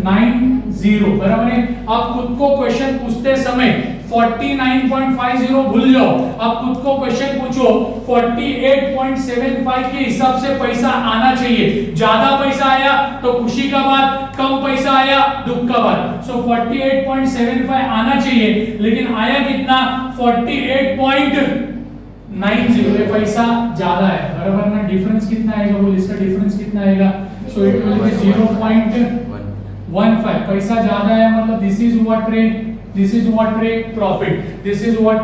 90, बराबर है। अब खुद को क्वेश्चन पूछते समय 49.50 भूल जाओ। अब खुद को क्वेश्चन पूछो 48.75 के हिसाब से पैसा आना चाहिए। ज्यादा पैसा आया तो खुशी का बात, कम पैसा आया दुख का बात। सो 48.75 आना चाहिए, लेकिन आया कितना, 48.90। ये पैसा ज्यादा है, बराबर ना। डिफरेंस कितना आएगा, बोल इसका डिफरेंस कितना आएगा। So it will B 0.15। पैसा ज्यादा है, मतलब दिस इज व्हाट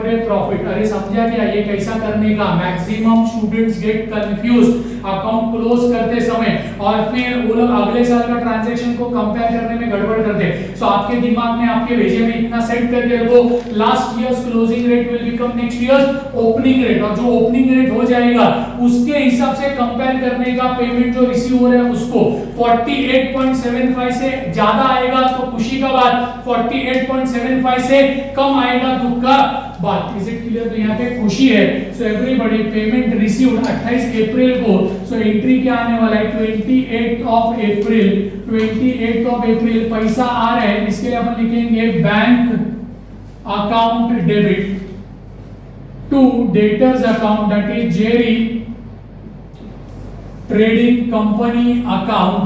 रे प्रॉफिट। अरे समझा क्या, ये कैसा करने का, maximum students gate confused account close करते समय, और फिर वो लोग अगले साल का ट्रांजैक्शन को कंपेयर करने में गड़बड़ करते हैं। सो आपके दिमाग में, आपके भेजे में इतना सेट करके रखो, last year's closing rate will become next years opening rate, और जो ओपनिंग रेट हो जाएगा उसके हिसाब से कंपेयर करने का पेमेंट जो रिसीव हो रहा है उसको 48.75 से ज्यादा आएगा तो खुशी का बात, 48.75 से कम आएगा दुख का बात। Is it clear. तो यहाँ पे खुशी है। सो एवरीबॉडी, पेमेंट रिसीव्ड 28 अप्रैल को। सो एंट्री क्या आने वाला है, 28 ऑफ अप्रैल पैसा आ रहा है। इसके लिए अपन लिखेंगे bank account debit to debtors account, that is Jerry trading company account,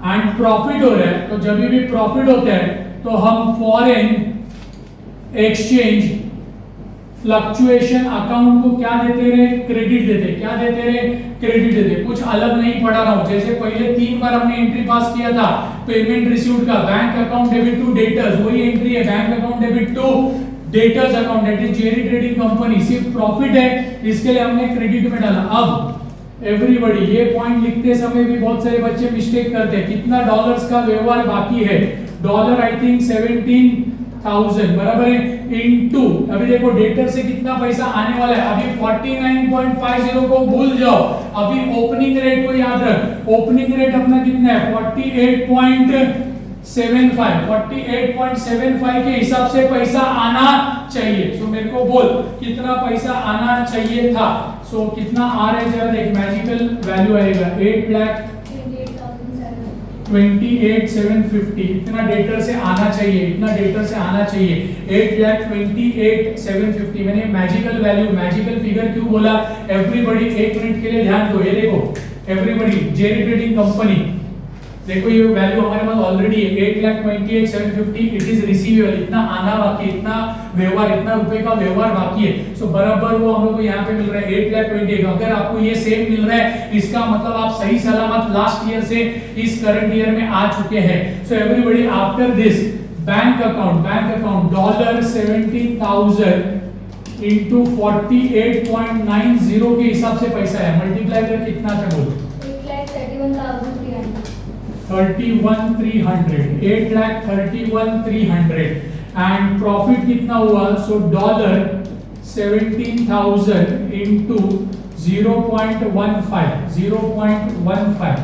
and profit हो रहा है। तो जब भी प्रॉफिट होता है तो हम फॉरेन एक्सचेंज फ्लक्चुएशन अकाउंट को क्या देते रहे, क्रेडिट देते। क्या देते रहे, क्रेडिट देते। कुछ अलग नहीं पढ़ा रहा हूं, जैसे पहले 3 बार हमने एंट्री पास किया था पेमेंट रिसीव्ड का, bank account debit to debtors, वही एंट्री है, bank account debit to debtors account, that is Jerry trading company. सिर्फ प्रॉफिट है, इसके लिए हमने क्रेडिट में डाला। अब एवरीबॉडी, ये पॉइंट लिखते समय भी बहुत सारे बच्चे मिस्टेक करते हैं। कितना डॉलर्स का व्यवहार बाकी है, डॉलर आई थिंक 17,000, बराबर है, इनटू अभी देखो डेटर से कितना पैसा आने वाला है। अभी 49.50 को भूल जाओ, अभी ओपनिंग रेट को याद रख। ओपनिंग रेट अपना कितना है, 48.75 के हिसाब से पैसा आना चाहिए। सो मेरे को बोल कितना पैसा आना चाहिए था। सो कितना आ रहा है जरा देख, मैजिकल वैल्यू आएगा 8,28,750। इतना डेटर से आना चाहिए, 8,28,750। मैंने मैजिकल वैल्यू, मैजिकल फिगर क्यों बोला, एवरीबॉडी एक मिनट के लिए ध्यान दो। ये देखो एवरीबॉडी, जेरी ट्रेडिंग कंपनी, देखो ये वैल्यू हमारे पास ऑलरेडी है 8,28,750। इट इज रिसीवेबल, इतना आना बाकी, इतना व्यवहार, इतना रुपए का व्यवहार बाकी है। सो बराबर वो हम लोग को यहाँ पे मिल रहा है 8,28,000। अगर आपको ये सेम मिल रहा है, इसका मतलब आप सही सलामत लास्ट ईयर से इस करंट ईयर में आ चुके हैं। So everybody, after this bank account dollar 17,000 into 48.90 के हिसाब से पैसा है, मल्टीप्लाई करके कितना था बोल, 8,31,300। 31,300, 8,31,300। एंड प्रॉफिट कितना हुआ, सो $17,000 इंटू 0.15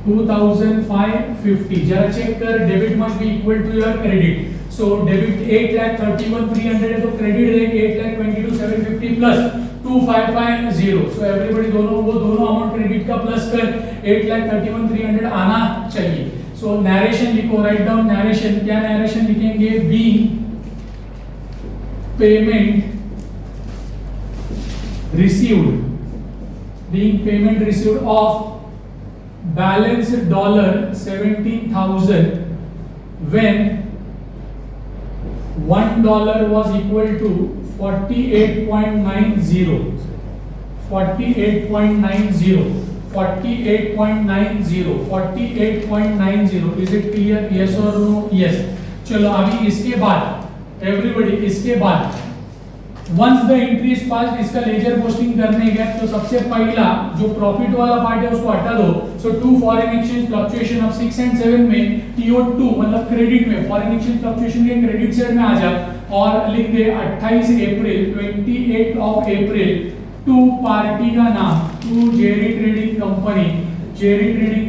2550. जरा चेक कर, debit must be equal to your credit. So debit 8,31,300 है तो क्रेडिट है 8,22,750 प्लस 2,550. सो एवरीबॉडी दोनों अमाउंट क्रेडिट का प्लस कर 8,31,300 आना चाहिए. सो नरेशन लिखो, राइट डाउन नरेशन. क्या नरेशन लिखेंगे, being payment received of balance $17,000 when $1 was equal to 48.90. Is it clear? Yes or no? Yes. चलो अभी इसके बाद एवरीबॉडी, इसके बाद once the entry is passed, इसका लेजर पोस्टिंग करने गए तो सबसे पहला जो प्रॉफिट वाला पार्ट है उसको हटा दो. So to foreign exchange fluctuation of 6 and 7 में TO2 मतलब क्रेडिट में, फॉरेन एक्सचेंज फ्लक्चुएशन के क्रेडिट साइड में आ जा और लिख दे 28 April 28 of April to party का नाम, to Jerry trading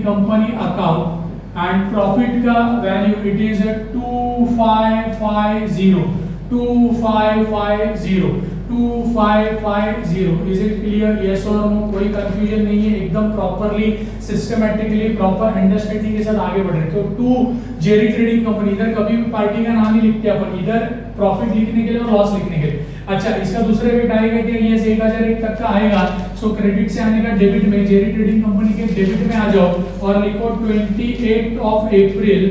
company account and profit का value it is 2550. Is it clear? Yes और नो? कोई कंफ्यूजन नहीं है, एकदम प्रॉपरली सिस्टमैटिकली प्रॉपर अंडरस्टैंडिंग के साथ आगे बढ़ रहे. तो टू जेरी ट्रेडिंग कंपनी, इधर कभी भी पार्टी का नाम नहीं लिखते अपन, इधर प्रॉफिट लिखने के लिए और लॉस लिखने के लिए. अच्छा, इसका दूसरा इफेक्ट आएगा कि यस 1001 तक का आएगा. सो क्रेडिट से आने का डेबिट में, जेरी ट्रेडिंग कंपनी के डेबिट में आ जाओ और लिखो 28 ऑफ अप्रैल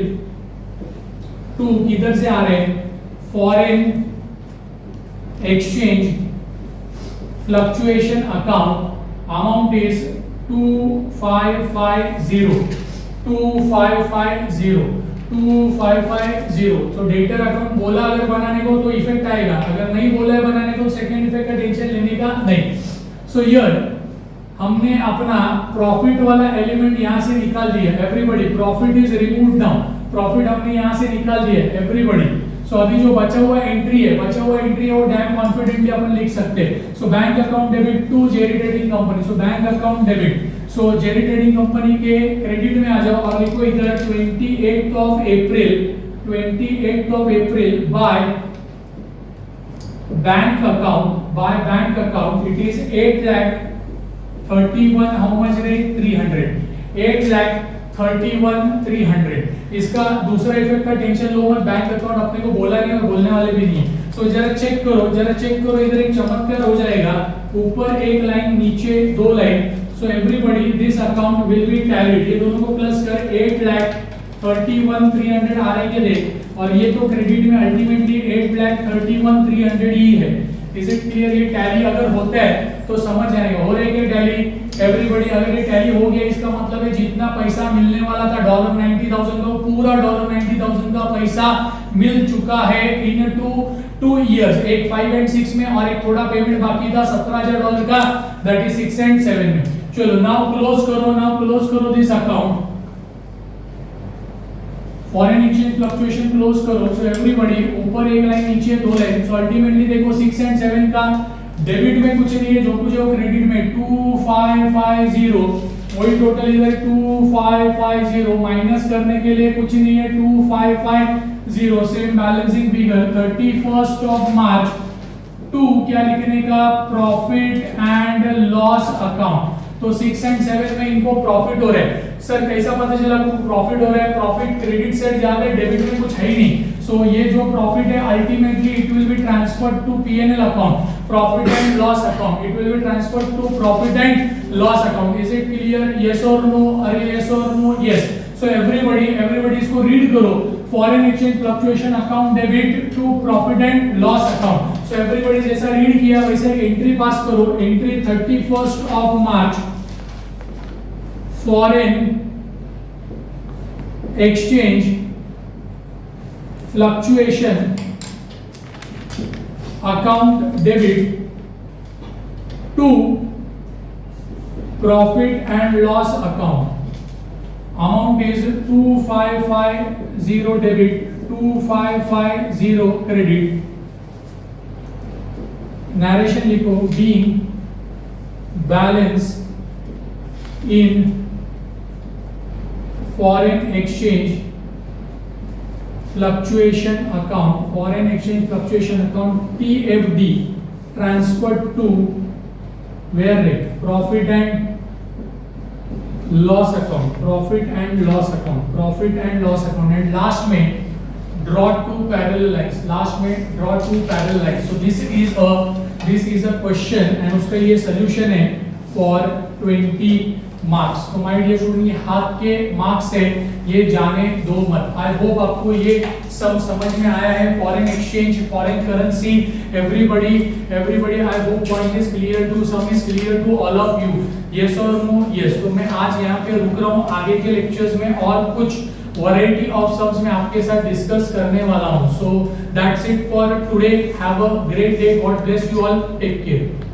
टू किधर से आ रहे हैं, foreign exchange fluctuation account, amount is 2550. तो डेटर अकाउंट बोला अगर बनाने को तो इफेक्ट आएगा, अगर नहीं बोला है बनाने को सेकंड इफेक्ट का टेंशन लेने का नहीं. सो हियर हमने अपना प्रॉफिट वाला एलिमेंट यहां से निकाल दिया. Everybody profit is removed now, profit हमने यहां से निकाल दिया एवरीबॉडी. सो अभी जो बचा हुआ एंट्री है वो डैम कॉन्फिडेंटली अपन लिख सकते हैं. So bank account debit to Jerry trading company. So bank account debit, so Jerry trading company के क्रेडिट में आ जाओ और लिखो इधर 28 of April by bank account it is 8,31,300. 8,31,300. इसका दूसरा इफेक्ट का टेंशन लो मत, बैंक अकाउंट अपने को बोला नहीं और बोलने वाले भी नहीं. सो जरा चेक करो इधर एक चमत्कार हो जाएगा, ऊपर एक लाइन नीचे दो line. So everybody this account will be tallied. ये दोनों को प्लस कर 8,31,300 आ रहे के दे और ये तो क्रेडिट में अल्टीमेटली 8,31,300 ही है. Is it clear? ये टैली अगर होता है तो समझ जाएगा. हो रही है टैली एवरीबॉडी? अगर ये टैली हो गया इसका मतलब है जितना पैसा मिलने वाला था $90,000 का, पूरा $90,000 का पैसा मिल चुका है इन 2 इयर्स. एक 5 एंड 6 में और एक थोड़ा पेमेंट बाकी था $17,000 का, दैट इज 6 एंड 7 में. चलो नाउ क्लोज करो this account. Foreign exchange fluctuation close करो. सो एवरीबॉडी ऊपर एक लाइन नीचे दो लाइन. सो अल्टीमेटली देखो 6 एंड 7 का डेबिट में कुछ नहीं है, जो कुछ है वो क्रेडिट में 2550. वही टोटल इधर 2550 माइनस करने के लिए कुछ नहीं है 2550. Same balancing figure 31st of March two क्या लिखने का, प्रॉफिट एंड लॉस अकाउंट. तो 6 एंड 7 में इनको प्रॉफिट हो रहा है. सर कैसा पता चला आपको प्रॉफिट हो रहा है? प्रॉफिट क्रेडिट साइड ज्यादा है, डेबिट में कुछ है ही नहीं. सो ये जो प्रॉफिट है ultimately it will be transferred to P&L account, profit and loss account. It will be transferred to profit and loss account. Is it clear? Yes और नो? अरे यस और नो? यस. सो एवरीबॉडी इसको read करो. Foreign exchange fluctuation account debit to profit and loss account. So everybody जैसा read किया वैसे entry pass करो. Entry 31st of March foreign exchange fluctuation account debit to profit and loss account. amount is 2550 debit, 2550 credit. Narration लिखो, being balance in foreign exchange fluctuation account, foreign exchange fluctuation account PFD, transferred to where rate, profit and loss account, profit and loss account, profit and loss account, and last में draw two parallel lines, last में draw two parallel lines. So this is a question and उसका ये solution है for 20 marks. तो my dear student, ये हाथ के marks है, ये जाने दो मत. I hope आपको ये सब समझ में आया है. Foreign exchange, foreign currency, everybody I hope point is clear to, some is clear to all of you. Yes or no? Yes. तो मैं आज यहाँ पे रुक रहा हूँ, आगे के lectures में और कुछ variety of sums मैं आपके साथ discuss करने वाला हूँ. So that's it for today. Have a great day. God bless you all. Take care.